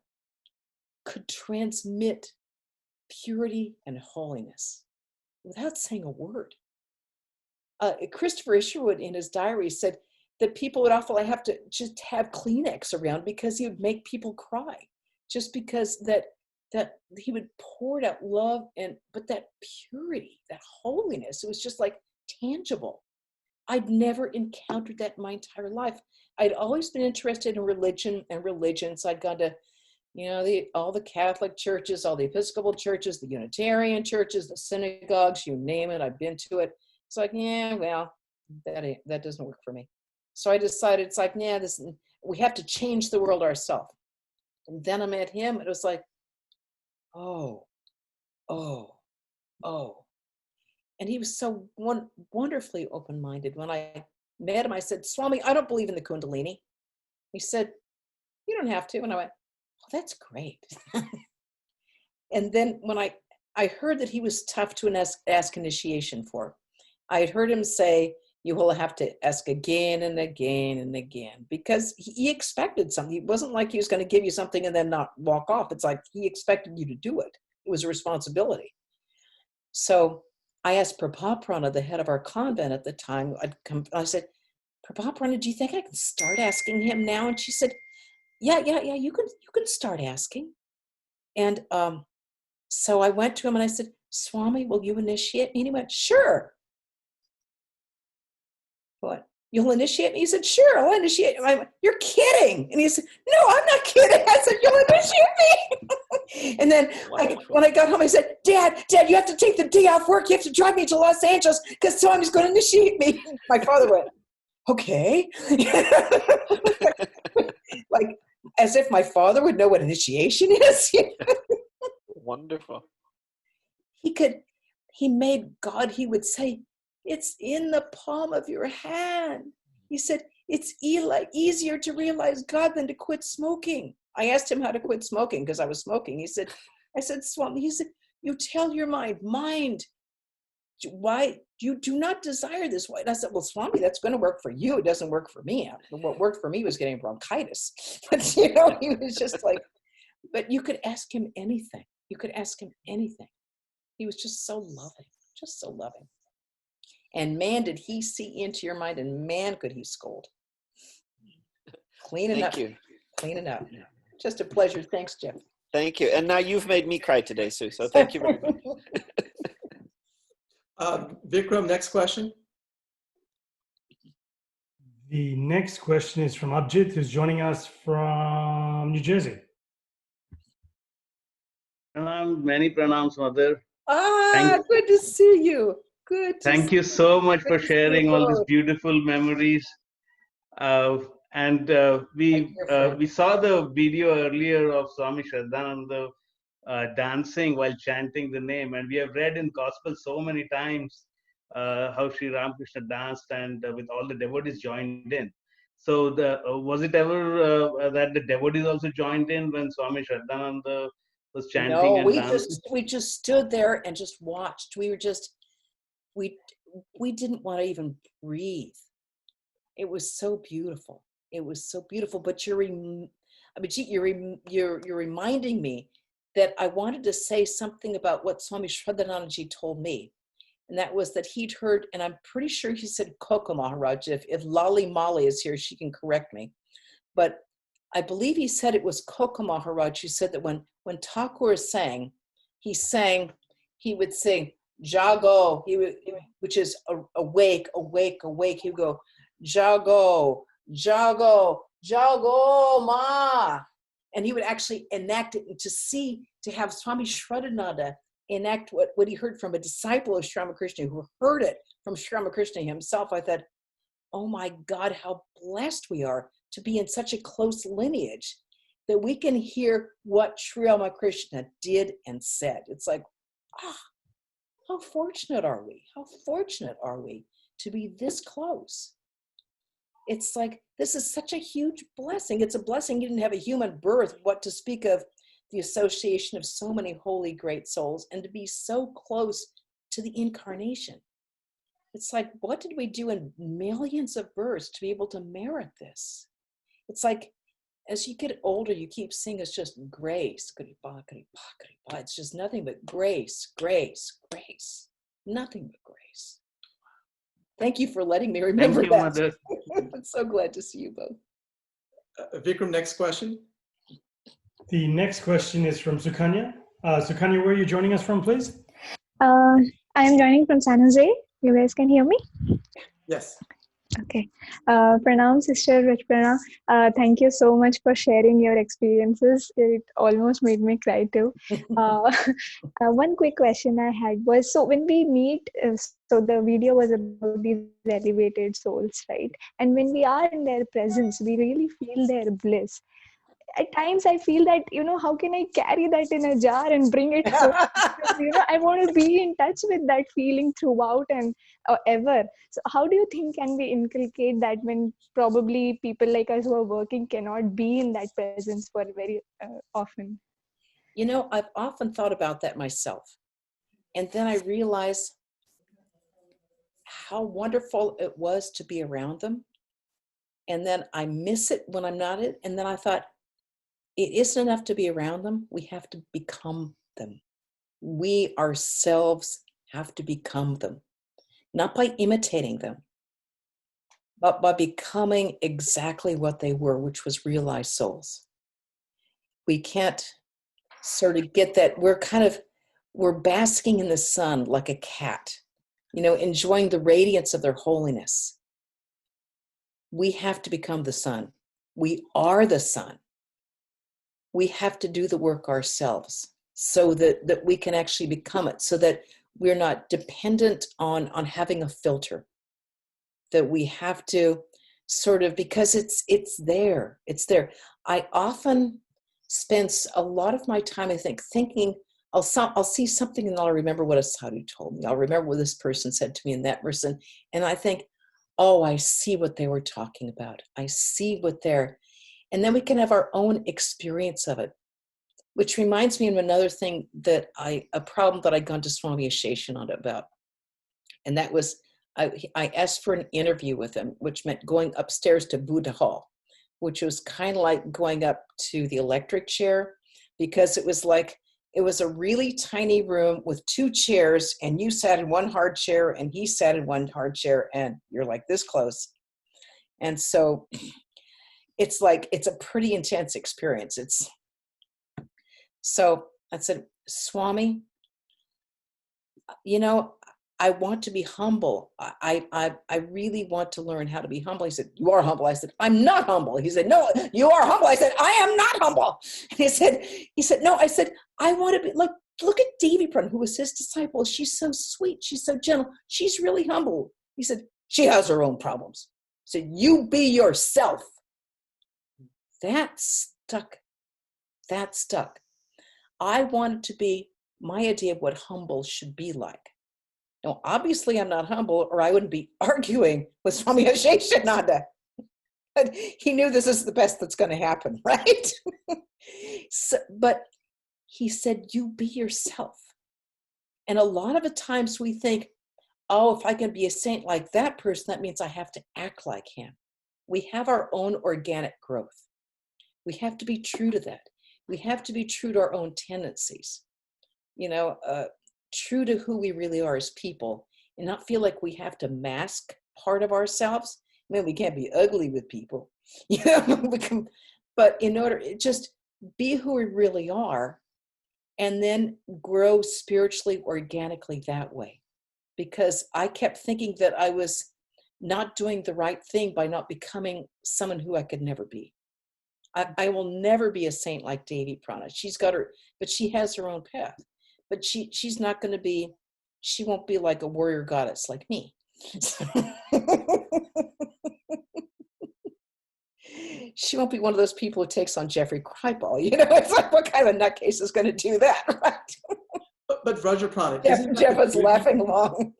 could transmit purity and holiness without saying a word. Christopher Isherwood in his diary said that people would often have to just have Kleenex around, because he would make people cry, just because that he would pour out love, but that purity, that holiness, it was just like tangible. I'd never encountered that in my entire life. I'd always been interested in religion and religions. I'd gone to, all the Catholic churches, all the Episcopal churches, the Unitarian churches, the synagogues, you name it, I've been to it. It's like, yeah, well, that doesn't work for me. So I decided, it's like, yeah, we have to change the world ourselves. And then I met him, and it was like, oh, oh, oh. And he was so wonderfully open-minded. When I met him, I said, Swami, I don't believe in the Kundalini. He said, you don't have to. And I went, oh, that's great. And then when I heard that he was tough to ask initiation for, I had heard him say, you will have to ask again and again and again, because he expected something. It wasn't like he was going to give you something and then not walk off. It's like he expected you to do it. It was a responsibility. So I asked Prabhaprana, the head of our convent at the time, I said, Prabhaprana, do you think I can start asking him now? And she said, yeah, you could start asking. And so I went to him and I said, Swami, will you initiate me? And he went, sure. What? You'll initiate me? He said, sure, I'll initiate. I went, you're kidding. And he said, no, I'm not kidding. I said, you'll initiate me. And then when I got home, I said, Dad, you have to take the day off work. You have to drive me to Los Angeles because Swami's going to initiate me. My father went, okay. Like, as if my father would know what initiation is. Wonderful. He made God, he would say, it's in the palm of your hand. He said, it's easier to realize God than to quit smoking. I asked him how to quit smoking because I was smoking. I said, Swami, he said, you tell your mind, why you do not desire this? Why? And I said, well, Swami, that's going to work for you. It doesn't work for me. What worked for me was getting bronchitis. But, he was just like, but you could ask him anything. You could ask him anything. He was just so loving, just so loving. And man, did he see into your mind, and man, could he scold. Cleaning up. Just a pleasure. Thanks, Jeff. Thank you. And now you've made me cry today, Sue. So thank you very much. Vikram, next question. The next question is from Abjit, who's joining us from New Jersey. Many pranams, Mother. Good to see you. Good. Thank you so much for sharing all these beautiful memories. We saw the video earlier of Swami Shraddhananda dancing while chanting the name, and we have read in Gospel so many times how Sri Ramakrishna danced and with all the devotees joined in. So was it ever that the devotees also joined in when Swami Shraddhananda was chanting and dancing? We just stood there and just watched. We were just, we didn't want to even breathe. It was so beautiful. It was so beautiful. But you're reminding me that I wanted to say something about what Swami Shraddhanandaji told me. And that was that he'd heard, and I'm pretty sure he said Koko Maharaj. If Lali Mali is here, she can correct me. But I believe he said it was Koko Maharaj who said that when Thakur sang, he would sing, Jago, which is awake, awake, awake. He would go, Jago, Jago, Jago, Ma. And he would actually enact it, and to have Swami Shraddhananda enact what he heard from a disciple of Sri Ramakrishna who heard it from Sri Ramakrishna himself. I thought, oh my God, how blessed we are to be in such a close lineage that we can hear what Sri Ramakrishna did and said. It's like, how fortunate are we? How fortunate are we to be this close? It's like, this is such a huge blessing. It's a blessing you didn't have a human birth, what to speak of the association of so many holy, great souls, and to be so close to the incarnation. It's like, what did we do in millions of births to be able to merit this? It's like, as you get older, you keep seeing it's just grace. It's just nothing but grace, grace, grace. Nothing but grace. Thank you for letting me remember that. Mother. I'm so glad to see you both. Vikram, next question. The next question is from Sukanya. Sukanya, where are you joining us from, please? I am joining from San Jose. You guys can hear me? Yes. Okay. Pranam, Sister Vrajaprana. Thank you so much for sharing your experiences. It almost made me cry too. One quick question I had was, so when we meet, so the video was about these elevated souls, right? And when we are in their presence, we really feel their bliss. at times I feel that, how can I carry that in a jar and bring it home? Because, I want to be in touch with that feeling throughout and ever. So how do you think can we inculcate that when probably people like us who are working cannot be in that presence for very often? I've often thought about that myself. And then I realized how wonderful it was to be around them. And then I miss it when I'm not it. And then I thought, it isn't enough to be around them. We have to become them. We ourselves have to become them. Not by imitating them, but by becoming exactly what they were, which was realized souls. We can't sort of get that. We're basking in the sun like a cat, enjoying the radiance of their holiness. We have to become the sun. We are the sun. We have to do the work ourselves so that we can actually become it, so that we're not dependent on having a filter. That we have to sort of, because it's there. I often spend a lot of my time, I think, thinking, I'll see something and I'll remember what a sadhu told me. I'll remember what this person said to me and that person. And I think, oh, I see what they were talking about. I see what they're, and then we can have our own experience of it, which reminds me of another thing a problem that I'd gone to Swami Tyagananda about. And that was, I asked for an interview with him, which meant going upstairs to Buddha Hall, which was kind of like going up to the electric chair, because it was a really tiny room with 2 chairs, and you sat in one hard chair and he sat in one hard chair, and you're like this close. And so it's a pretty intense experience. So I said, Swami, I want to be humble. I really want to learn how to be humble. He said, you are humble. I said, I'm not humble. He said, no, you are humble. I said, I am not humble. And he said, no. I said, I want to be like, look at Devi Prana, who was his disciple. She's so sweet. She's so gentle. She's really humble. He said, she has her own problems. He said, you be yourself. That stuck. I wanted to be my idea of what humble should be like. Now, obviously, I'm not humble, or I wouldn't be arguing with Swami Tyagananda. But he knew this is the best that's going to happen, right? But he said, you be yourself. And a lot of the times we think, oh, if I can be a saint like that person, that means I have to act like him. We have our own organic growth. We have to be true to that. We have to be true to our own tendencies. True to who we really are as people, and not feel like we have to mask part of ourselves. I mean, we can't be ugly with people, but in order, just be who we really are, and then grow spiritually, organically that way. Because I kept thinking that I was not doing the right thing by not becoming someone who I could never be. I will never be a saint like Devi Prana. But she has her own path. But she's not going to be, she won't be like a warrior goddess like me. She won't be one of those people who takes on Jeffrey Kripal. It's like, what kind of nutcase is going to do that, right? But Vrajaprana, Jeff was laughing along.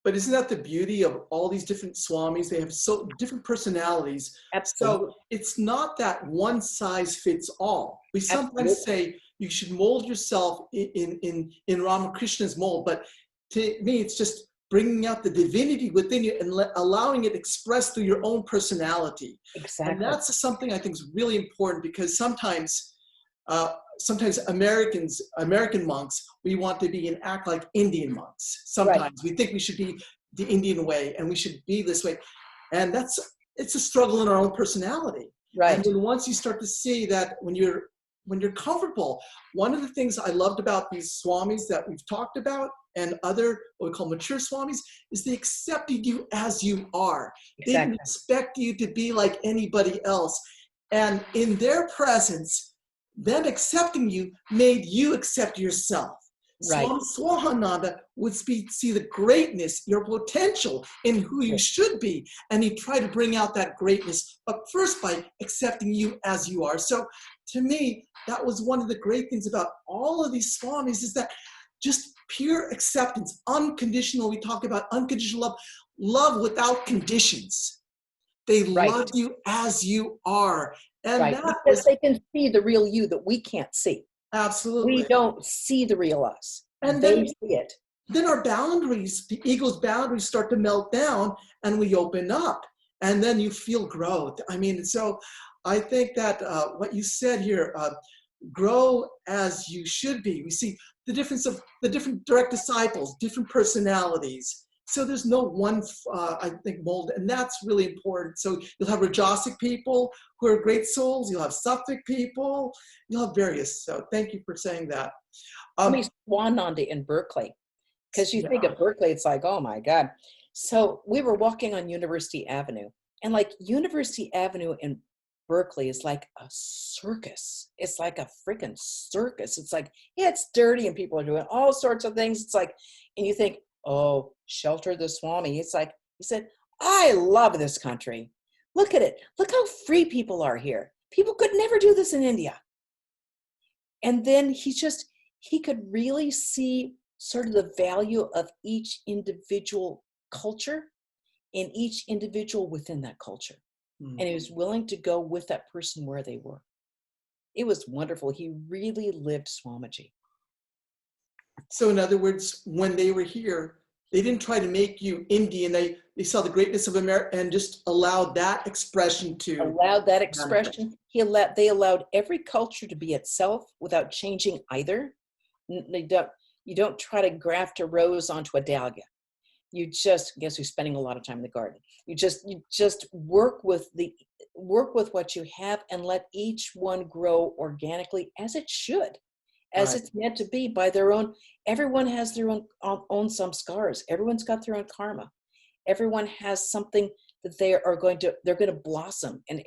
But isn't that the beauty of all these different swamis? They have so different personalities. Absolutely. So it's not that one size fits all. We sometimes say you should mold yourself in Ramakrishna's mold, but to me, it's just bringing out the divinity within you and allowing it expressed through your own personality. Exactly. And that's something I think is really important, because sometimes American monks, we want to be and act like Indian monks. Sometimes we think we should be the Indian way and we should be this way. And it's a struggle in our own personality. Right. And then once you start to see that when you're comfortable, one of the things I loved about these swamis that we've talked about and other, what we call mature swamis, is they accepted you as you are. Exactly. They didn't expect you to be like anybody else. And in their presence, them accepting you made you accept yourself. Right. Swami Tyagananda would see the greatness, your potential in who you should be, and he tried to bring out that greatness, but first by accepting you as you are. So to me, that was one of the great things about all of these Swamis, is that just pure acceptance, unconditional. We talk about unconditional love, love without conditions. They love you as you are. And that because was, they can see the real you that we can't see. absolutely. We don't see the real us. And they then, see it. Then our boundaries, the ego's boundaries, start to melt down, and we open up. And then you feel growth. I mean, so I think that what you said here, grow as you should be. We see the difference of the different direct disciples, different personalities. So there's no one, I think, mold, and that's really important. So you'll have Rajasic people who are great souls. You'll have Sattvic people. You'll have various. So thank you for saying that. Swami Tyagananda in Berkeley, because you think of Berkeley, it's like, oh my God. So we were walking on University Avenue, and like University Avenue in Berkeley is like a circus. It's like a freaking circus. It's like, yeah, it's dirty and people are doing all sorts of things. It's like, and you think, oh, shelter the Swami. It's like, he said, I love this country. Look at it. Look how free people are here. People could never do this in India. And then he could really see sort of the value of each individual culture and each individual within that culture. And he was willing to go with that person where they were. It was wonderful. He really lived Swamiji. So in other words, when they were here, they didn't try to make you Indian. They saw the greatness of America and just allowed that expression to. Allowed that expression. They allowed every culture to be itself without changing either. You don't try to graft a rose onto a dahlia. You just, guess who's spending a lot of time in the garden. You just work with what you have and let each one grow organically as it should, as it's meant to be by their own. Everyone has their own some scars. Everyone's got their own karma. Everyone has something that they're going to blossom, and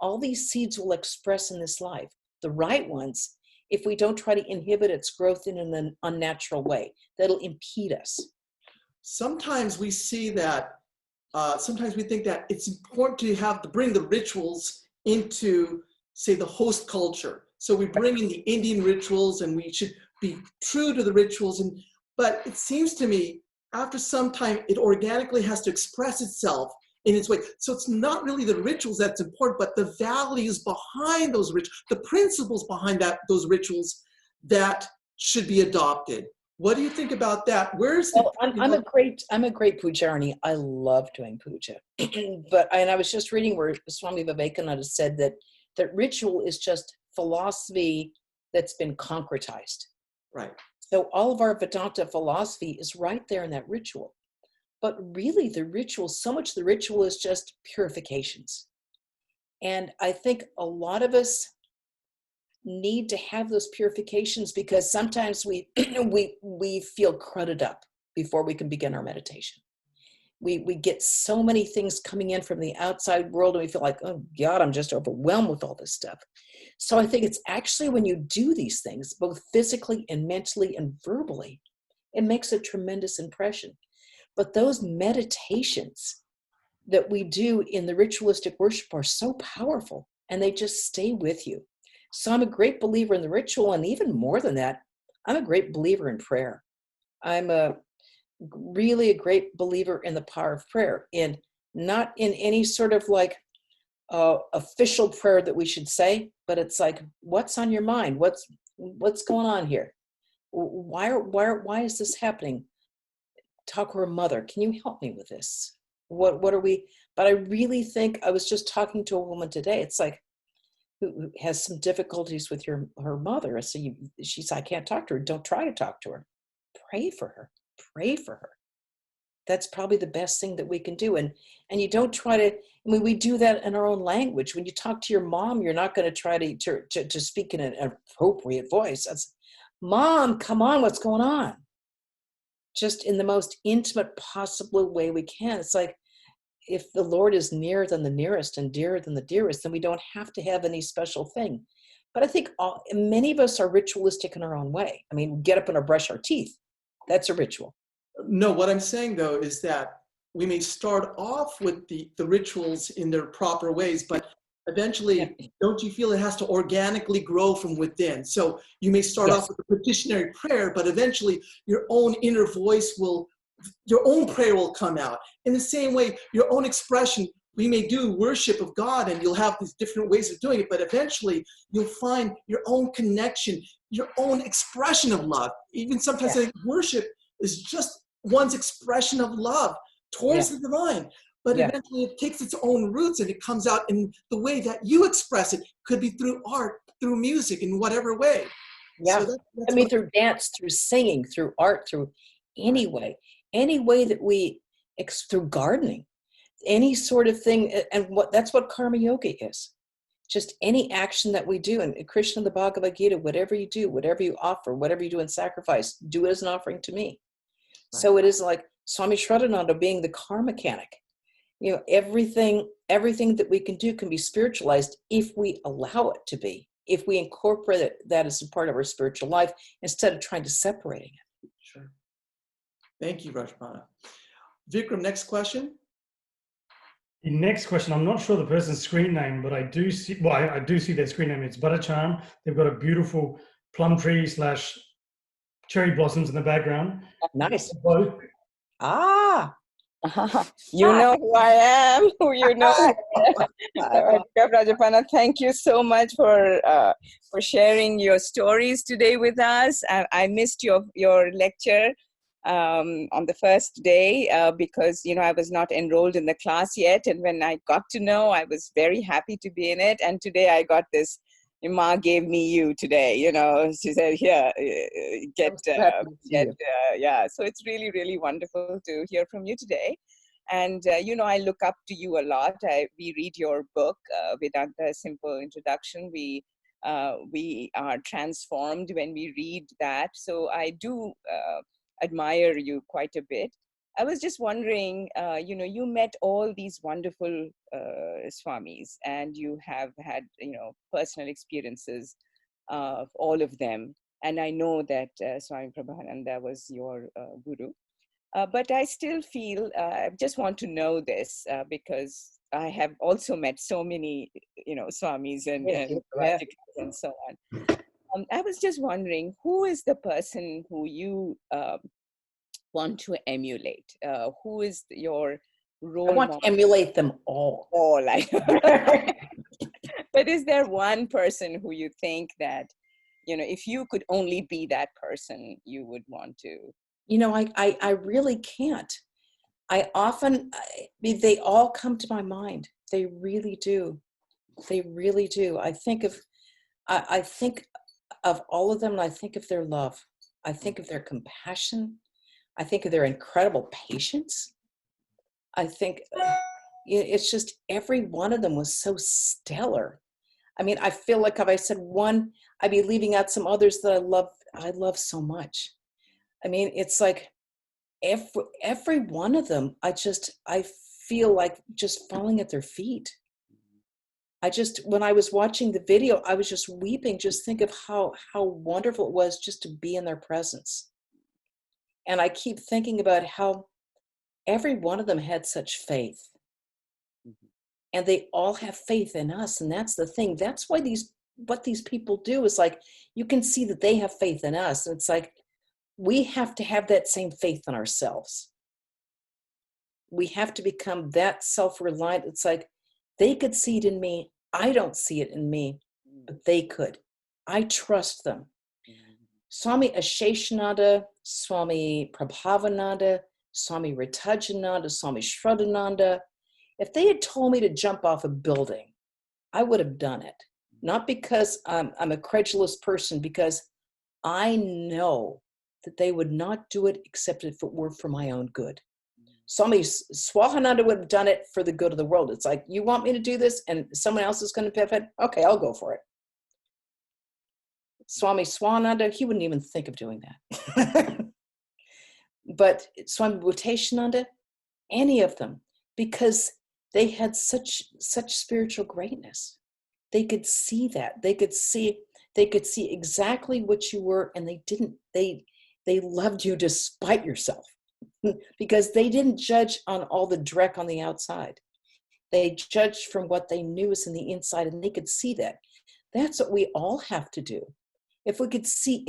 all these seeds will express in this life. The right ones, if we don't try to inhibit its growth in an unnatural way, that'll impede us. Sometimes we see that, sometimes we think that it's important to bring the rituals into, say, the host culture. So we bring in the Indian rituals and we should be true to the rituals. But it seems to me, after some time, it organically has to express itself in its way. So it's not really the rituals that's important, but the values behind those rituals, the principles behind those rituals that should be adopted. What do you think about that? I'm a great pujarani. I love doing puja. And I was just reading where Swami Vivekananda said that ritual is just philosophy that's been concretized. Right. So all of our Vedanta philosophy is right there in that ritual. But really so much of the ritual is just purifications. And I think a lot of us need to have those purifications because sometimes we feel crudted up before we can begin our meditation. We get so many things coming in from the outside world and we feel like, oh God, I'm just overwhelmed with all this stuff. So I think it's actually when you do these things, both physically and mentally and verbally, it makes a tremendous impression. But those meditations that we do in the ritualistic worship are so powerful and they just stay with you. So I'm a great believer in the ritual, and even more than that, I'm a great believer in prayer. I'm really a great believer in the power of prayer, and not in any sort of like official prayer that we should say, but it's like, what's on your mind? What's going on here? Why is this happening? Talk to her mother. Can you help me with this? What are we? But I really think, I was just talking to a woman today. It's like, who has some difficulties with her mother. So she said, I can't talk to her. Don't try to talk to her. Pray for her. Pray for her. That's probably the best thing that we can do. And you don't try to, we do that in our own language. When you talk to your mom, you're not going to try to speak in an appropriate voice. That's, Mom, come on, what's going on? Just in the most intimate possible way we can. It's like, if the Lord is nearer than the nearest and dearer than the dearest, then we don't have to have any special thing. But I think many of us are ritualistic in our own way. I mean, get up and brush our teeth. That's a ritual. No, what I'm saying though is that we may start off with the rituals in their proper ways, but eventually, don't you feel it has to organically grow from within? So you may start off with a petitionary prayer, but eventually your own inner voice your own prayer will come out. In the same way, your own expression, we may do worship of God and you'll have these different ways of doing it, but eventually you'll find your own connection, your own expression of love. Even sometimes I think worship is just one's expression of love towards the divine. But eventually it takes its own roots and it comes out in the way that you express it. Could be through art, through music, in whatever way. Yeah. So that's I mean, through dance, through singing, through art, through any way that we, through gardening, any sort of thing. And that's what karma yoga is. Just any action that we do. And Krishna, the Bhagavad Gita, whatever you do, whatever you offer, whatever you do in sacrifice, do it as an offering to me. Right. So it is like Swami Shraddhananda being the car mechanic. You know, everything that we can do can be spiritualized if we allow it to be, if we incorporate that as a part of our spiritual life instead of trying to separating it. Sure. Thank you, Vrajaprana. Vikram, next question. The next question, I'm not sure the person's screen name, but I do see, well, I do see their screen name. It's Buttercharm. They've got a beautiful plum tree / cherry blossoms in the background. Nice. Both. You know who I am. You know. Vrajaprana, thank you so much for sharing your stories today with us. I missed your lecture on the first day because I was not enrolled in the class yet, and when I got to know, I was very happy to be in it. And today I got this. Ma gave me you today. She said, "Here, get." So it's really, really wonderful to hear from you today. And I look up to you a lot. We read your book, Vedanta: Simple Introduction. We are transformed when we read that. So I do admire you quite a bit. I was just wondering, you met all these wonderful swamis, and you have had, personal experiences of all of them. And I know that Swami Prabhavananda was your guru. But I still feel, I just want to know this because I have also met so many, swamis and so on. I was just wondering, who is the person who you want to emulate? Who is your role model? I want to emulate them all. But is there one person who you think that, if you could only be that person, you would want to? I really can't. They all come to my mind. They really do. They really do. I think of all of them, and I think of their love. I think of their compassion. I think of their incredible patience. I think it's just every one of them was so stellar. I mean, I feel like if I said one, I'd be leaving out some others that I love so much. I mean, it's like every one of them, I feel like just falling at their feet. When I was watching the video, I was just weeping, just think of how wonderful it was just to be in their presence. And I keep thinking about how every one of them had such faith. And they all have faith in us. And that's the thing. That's why what these people do is like, you can see that they have faith in us. And it's like, we have to have that same faith in ourselves. We have to become that self-reliant. It's like, they could see it in me. I don't see it in me, but they could. I trust them. Swami Asheshananda, Swami Prabhavananda, Swami Ritajananda, Swami Shraddhananda, if they had told me to jump off a building, I would have done it. Not because I'm a credulous person, because I know that they would not do it except if it were for my own good. Swami Swahananda would have done it for the good of the world. It's like, you want me to do this and someone else is going to benefit? Okay, I'll go for it. Swami Swananda, he wouldn't even think of doing that. But Swami Bhuteshananda, any of them, because they had such spiritual greatness. They could see that. They could see exactly what you were, and they loved you despite yourself. Because they didn't judge on all the dreck on the outside. They judged from what they knew was in the inside, and they could see that. That's what we all have to do. If we could see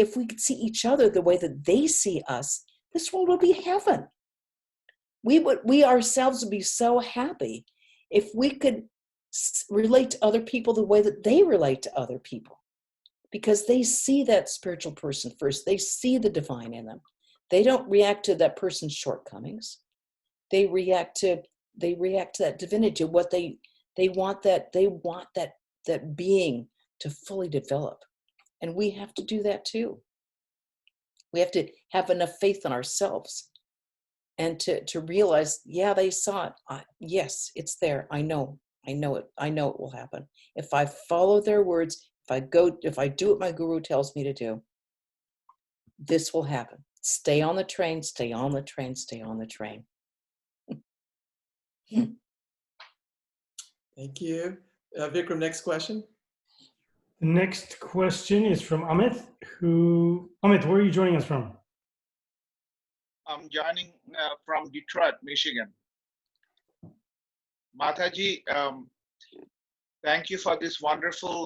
each other the way that they see us, this world would be heaven. We ourselves would be so happy if we could relate to other people the way that they relate to other people, because they see that spiritual person first. They see the divine in them. They don't react to that person's shortcomings. They react to that divinity, what they want that being to fully develop. And we have to do that too. We have to have enough faith in ourselves and to realize, yeah, they saw it. Yes, it's there. I know it. I know it will happen. If I follow their words, if I do what my guru tells me to do, this will happen. Stay on the train, stay on the train, stay on the train. Thank you. Vikram, next question. The next question is from Amit. Amit, where are you joining us from? I'm joining from Detroit, Michigan. Mataji, thank you for this wonderful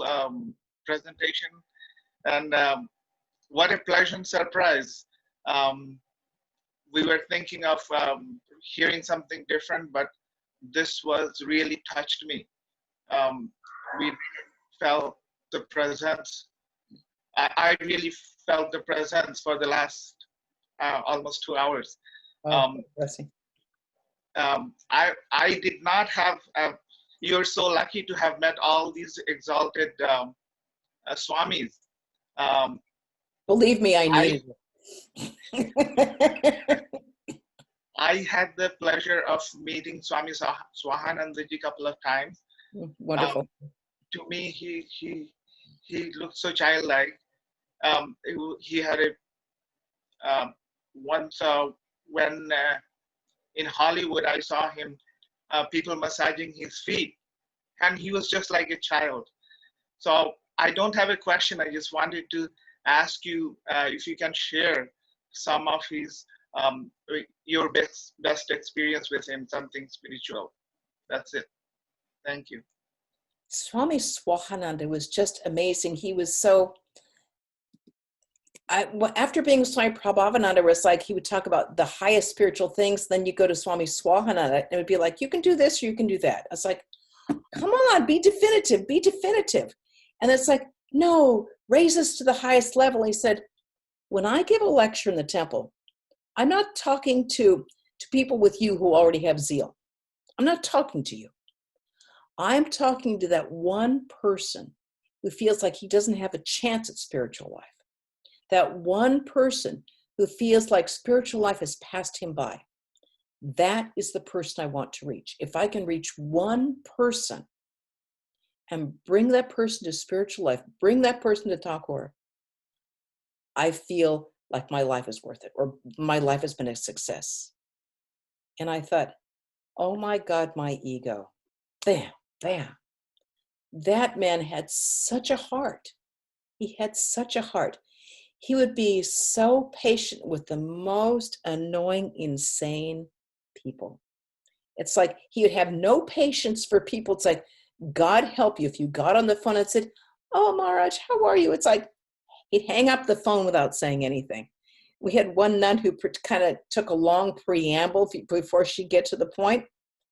presentation, and what a pleasant surprise. We were thinking of hearing something different, but this was really touched me. We felt the presence. I really felt the presence for the last almost 2 hours. Blessing. I did not have, you're so lucky to have met all these exalted Swamis. Believe me, I needed it. I had the pleasure of meeting Swami Swahanandaji a couple of times. Wonderful. To me, he looked so childlike. He had a once when in Hollywood I saw him, people massaging his feet, and he was just like a child. So I don't have a question. I just wanted to ask you if you can share some of his your best experience with him, something spiritual. That's it. Thank you. Swami Swahananda was just amazing. He was so, after being with Swami Prabhavananda, it was like he would talk about the highest spiritual things. Then you go to Swami Swahananda, and it would be like, you can do this or you can do that. I was like, come on, be definitive, be definitive. And it's like, no, raise us to the highest level. He said, when I give a lecture in the temple, I'm not talking to people with you who already have zeal. I'm not talking to you. I'm talking to that one person who feels like he doesn't have a chance at spiritual life. That one person who feels like spiritual life has passed him by. That is the person I want to reach. If I can reach one person and bring that person to spiritual life, bring that person to Thakur, I feel like my life is worth it, or my life has been a success. And I thought, oh my God, my ego. Bam, bam. That man had such a heart. He had such a heart. He would be so patient with the most annoying, insane people. It's like he would have no patience for people. It's like, God help you. If you got on the phone and said, oh, Maharaj, how are you? It's like, he'd hang up the phone without saying anything. We had one nun who kind of took a long preamble before she'd get to the point,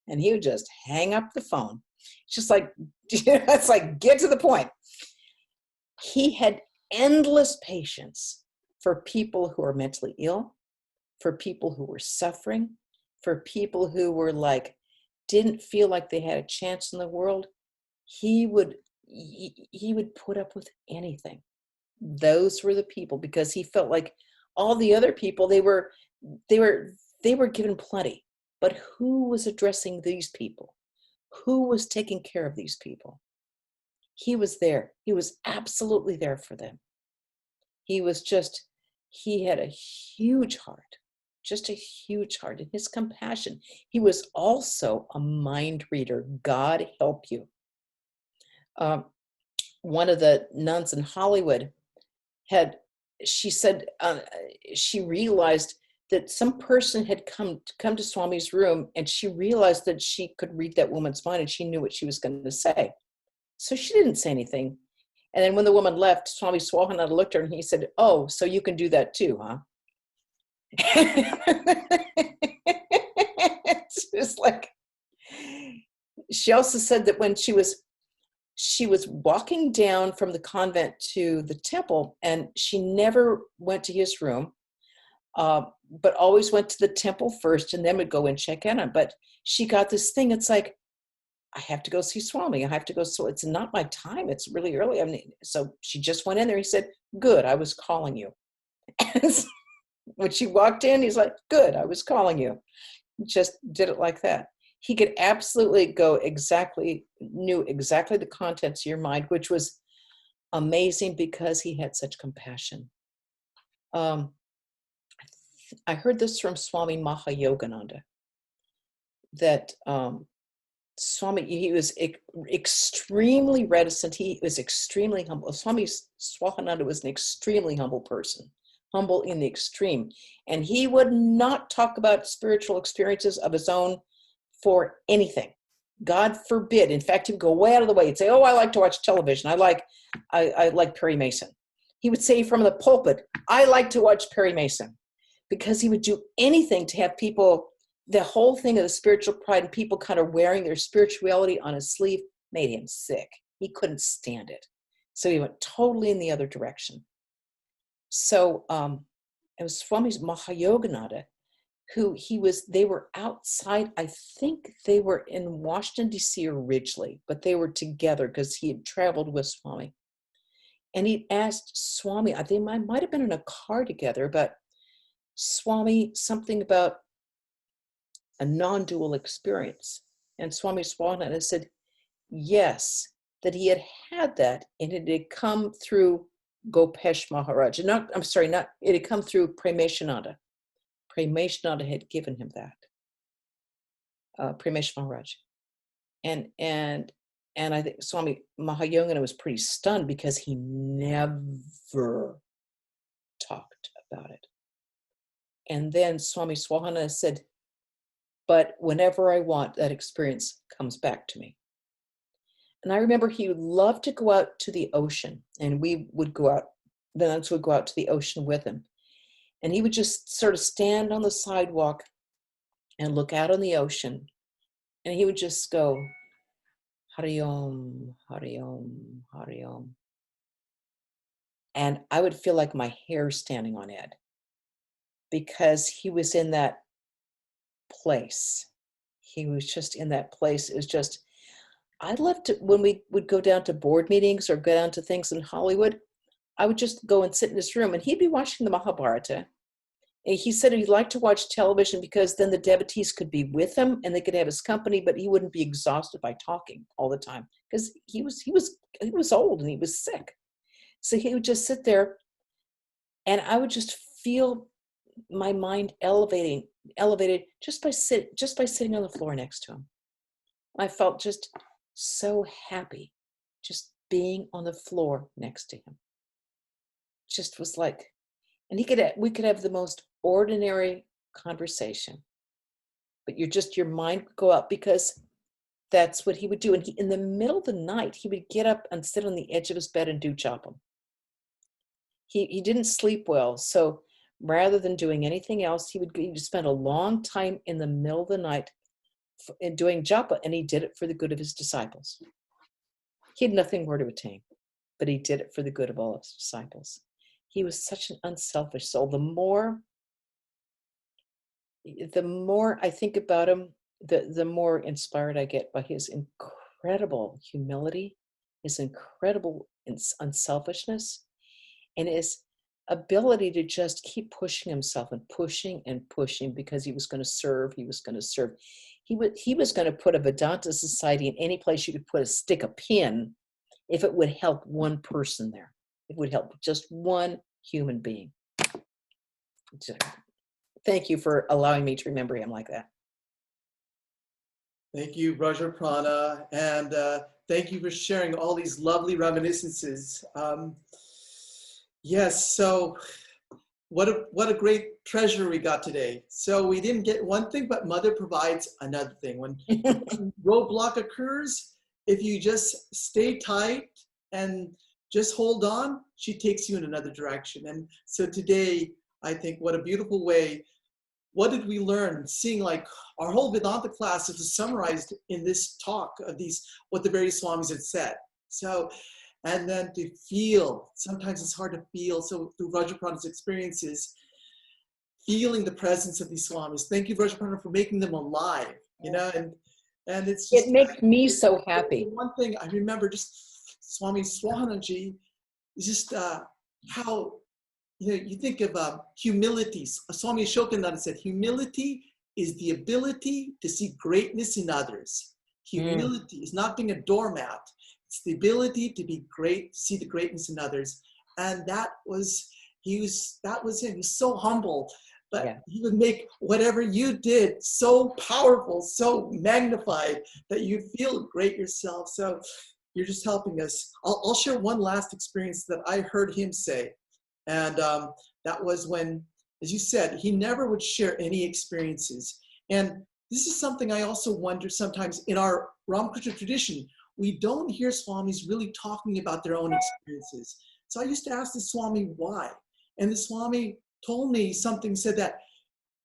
and he would just hang up the phone. It's just like, it's like, get to the point. He had endless patience for people who are mentally ill, for people who were suffering, for people who were like, didn't feel like they had a chance in the world. He would put up with anything. Those were the people, because he felt like all the other people, they were given plenty, but who was addressing these people? Who was taking care of these people? He was there. He was absolutely there for them. He had a huge heart, just a huge heart, and his compassion. He was also a mind reader. God help you. One of the nuns in Hollywood she said she realized that some person had come to Swami's room, and she realized that she could read that woman's mind and she knew what she was going to say. So she didn't say anything. And then when the woman left, Swami Swahananda looked at her and he said, "Oh, so you can do that too, huh?" It's just like, she also said that when she was walking down from the convent to the temple, and she never went to his room, but always went to the temple first and then would go and check in on. But she got this thing, it's like, I have to go see Swami. I have to go. So it's not my time. It's really early. I mean, so she just went in there. He said, "Good, I was calling you." And when she walked in, he's like, "Good, I was calling you." Just did it like that. He could absolutely knew exactly the contents of your mind, which was amazing because he had such compassion. I heard this from Swami Mahayogananda, that Swami, he was extremely reticent. He was extremely humble. Swami Swahananda was an extremely humble person, humble in the extreme. And he would not talk about spiritual experiences of his own for anything. God forbid. In fact, he would go way out of the way. He'd say, "Oh, I like to watch television. I like Perry Mason." He would say from the pulpit, "I like to watch Perry Mason," because he would do anything to have people, the whole thing of the spiritual pride and people kind of wearing their spirituality on his sleeve made him sick. He couldn't stand it. So he went totally in the other direction. So it was Swami Mahayogananda, who they were outside, I think they were in Washington, D.C. or Ridgely, but they were together because he had traveled with Swami. And he asked Swami, they might have been in a car together, but Swami, something about a non-dual experience. And Swami Swahananda said, yes, that he had that, and it had come through Gopesh Maharaj. It had come through Premeshananda. Premeshananda had given him that. Premesh Maharaj. And I think Swami Mahayogananda was pretty stunned because he never talked about it. And then Swami Swahananda said, "But whenever I want, that experience comes back to me." And I remember he would love to go out to the ocean, and we would go out, the nuns would go out to the ocean with him. And he would just sort of stand on the sidewalk and look out on the ocean. And he would just go, Hari Om, Hari Om, Hari Om. And I would feel like my hair standing on end because he was in that place. He was just in that place. It was just, I loved to, when we would go down to board meetings or go down to things in Hollywood, I would just go and sit in his room and he'd be watching the Mahabharata. And he said he'd like to watch television because then the devotees could be with him and they could have his company, but he wouldn't be exhausted by talking all the time because he was old and he was sick. So he would just sit there and I would just feel my mind elevated just by sitting on the floor next to him. I felt just so happy just being on the floor next to him. Just was like, and we could have the most ordinary conversation, but your mind would go up because that's what he would do. And in the middle of the night, he would get up and sit on the edge of his bed and do japa. He didn't sleep well, so rather than doing anything else, he would spend a long time in the middle of the night doing japa, and he did it for the good of his disciples. He had nothing more to attain, but he did it for the good of all his disciples. He was such an unselfish soul. The more I think about him, the more inspired I get by his incredible humility, his incredible unselfishness, and his ability to just keep pushing himself and pushing because he was going to serve. He was going to serve. He was going to put a Vedanta Society in any place you could stick a pin if it would help one person there. It would help just one human being. Thank you for allowing me to remember him like that. Thank you, Vrajaprana, and thank you for sharing all these lovely reminiscences. Yes, so what a great treasure we got today. So we didn't get one thing, but Mother provides another thing. When roadblock occurs, if you just stay tight and just hold on, she takes you in another direction. And so today, I think what a beautiful way. What did we learn? Seeing like our whole Vedanta class is summarized in this talk of these, what the various Swamis had said. So, and then to feel, sometimes it's hard to feel. So through Vrajaprana's experiences, feeling the presence of these Swamis. Thank you, Vrajaprana, for making them alive, you know, and it's just— It makes me so happy. One thing I remember, just Swami Swahananji, is just how, you know, you think of humility. Swami Ashokananda said, humility is the ability to see greatness in others. Humility is not being a doormat. It's the ability to be great, to see the greatness in others. And that was him. He was so humble, but he would make whatever you did so powerful, so magnified that you feel great yourself. So you're just helping us. I'll share one last experience that I heard him say. And that was when, as you said, he never would share any experiences. And this is something I also wonder sometimes in our Ramakrishna tradition, we don't hear Swamis really talking about their own experiences. So I used to ask the Swami why. And the Swami told me something, said that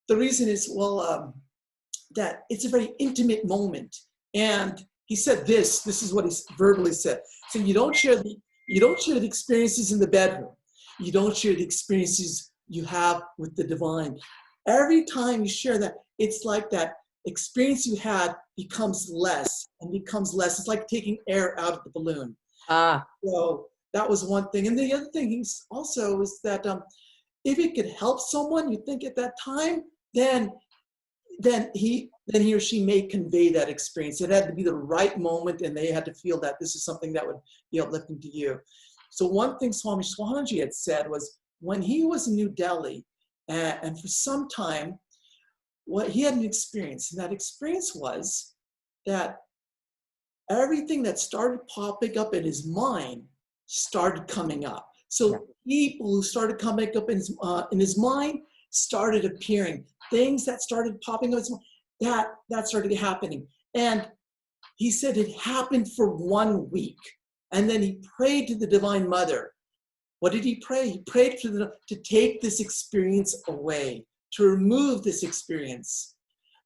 the reason is, well, that it's a very intimate moment. And he said this is what he verbally said. So you don't share the experiences in the bedroom. You don't share the experiences you have with the divine. Every time you share that, it's like that experience you had becomes less and becomes less. It's like taking air out of the balloon. So that was one thing. And the other thing also is that if it could help someone, you think at that time, then he or she may convey that experience. It had to be the right moment, and they had to feel that this is something that would be uplifting to you. So one thing Swami Swahananji had said was when he was in New Delhi, and for some time, he had an experience, and that experience was that everything that started popping up in his mind started coming up. So people who started coming up in his mind started appearing. Things that started popping up, that started happening. And he said it happened for 1 week. And then he prayed to the Divine Mother. What did he pray? He prayed to take this experience away, to remove this experience.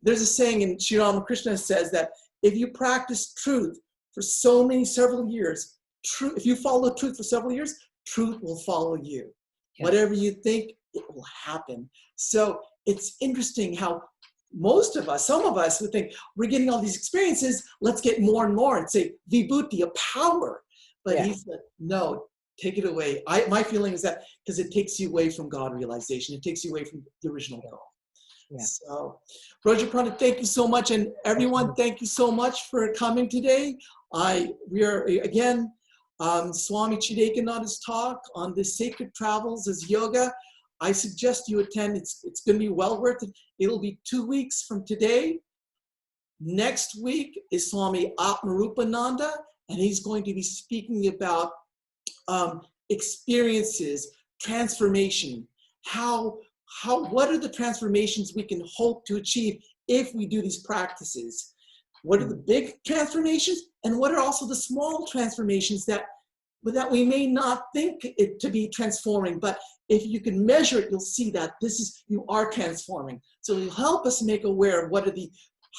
There's a saying in Sri Ramakrishna says that if you practice truth for several years, if you follow truth for several years, truth will follow you. Yeah. Whatever you think, it will happen. So it's interesting how some of us would think, we're getting all these experiences, let's get more and more and say, vibhuti, a power. But he said, no, take it away. My feeling is that because it takes you away from God realization. It takes you away from the original goal. Yeah. So, Vrajaprana, thank you so much. And everyone, thank you so much for coming today. We are, again, Swami Tyagananda's talk on the sacred travels as yoga. I suggest you attend. It's going to be well worth it. It'll be 2 weeks from today. Next week is Swami Atmarupananda, and he's going to be speaking about experiences, transformation. What are the transformations we can hope to achieve if we do these practices? What are the big transformations, and what are also the small transformations that we may not think it to be transforming, but if you can measure it, you'll see that you are transforming. So it'll help us make aware of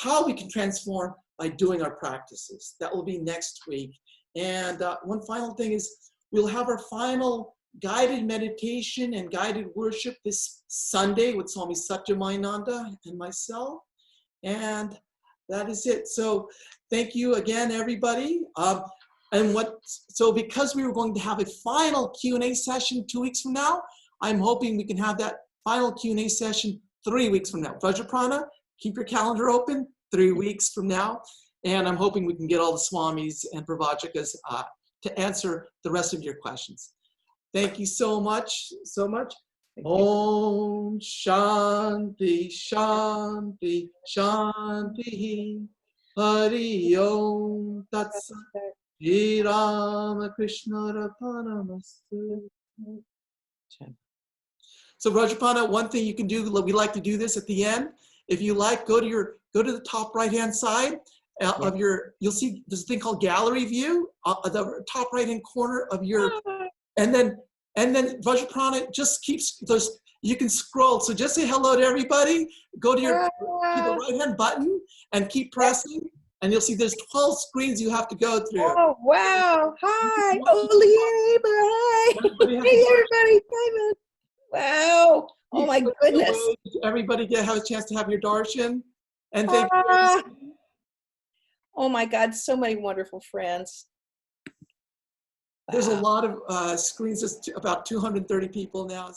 how we can transform by doing our practices. That will be next week. And one final thing is we'll have our final guided meditation and guided worship this Sunday with Swami Satyamayinanda and myself. And that is it. So thank you again, everybody. So because we were going to have a final Q&A session 2 weeks from now, I'm hoping we can have that final Q&A session 3 weeks from now. Vrajaprana, keep your calendar open 3 weeks from now. And I'm hoping we can get all the Swamis and Pravajikas to answer the rest of your questions. Thank you so much, so much. Om Shanti, Shanti, Shanti. Hari Om Tat Sat. Shri Ramakrishna Order. So Vrajaprana, one thing you can do, we like to do this at the end. If you like, go to the top right-hand side of your, you'll see this thing called gallery view, the top right-hand corner of your, and then Vrajaprana just keeps those, you can scroll. So just say hello to everybody, go to to the right-hand button and keep pressing, and you'll see there's 12 screens you have to go through. Oh, wow. Hi. Hi. Everybody has Hey, to- everybody. Hi, wow. Oh, my goodness. Everybody have a chance to have your darshan. And thank Ah. you. Oh, my God. So many wonderful friends. There's a Wow. lot of screens, just about 230 people now.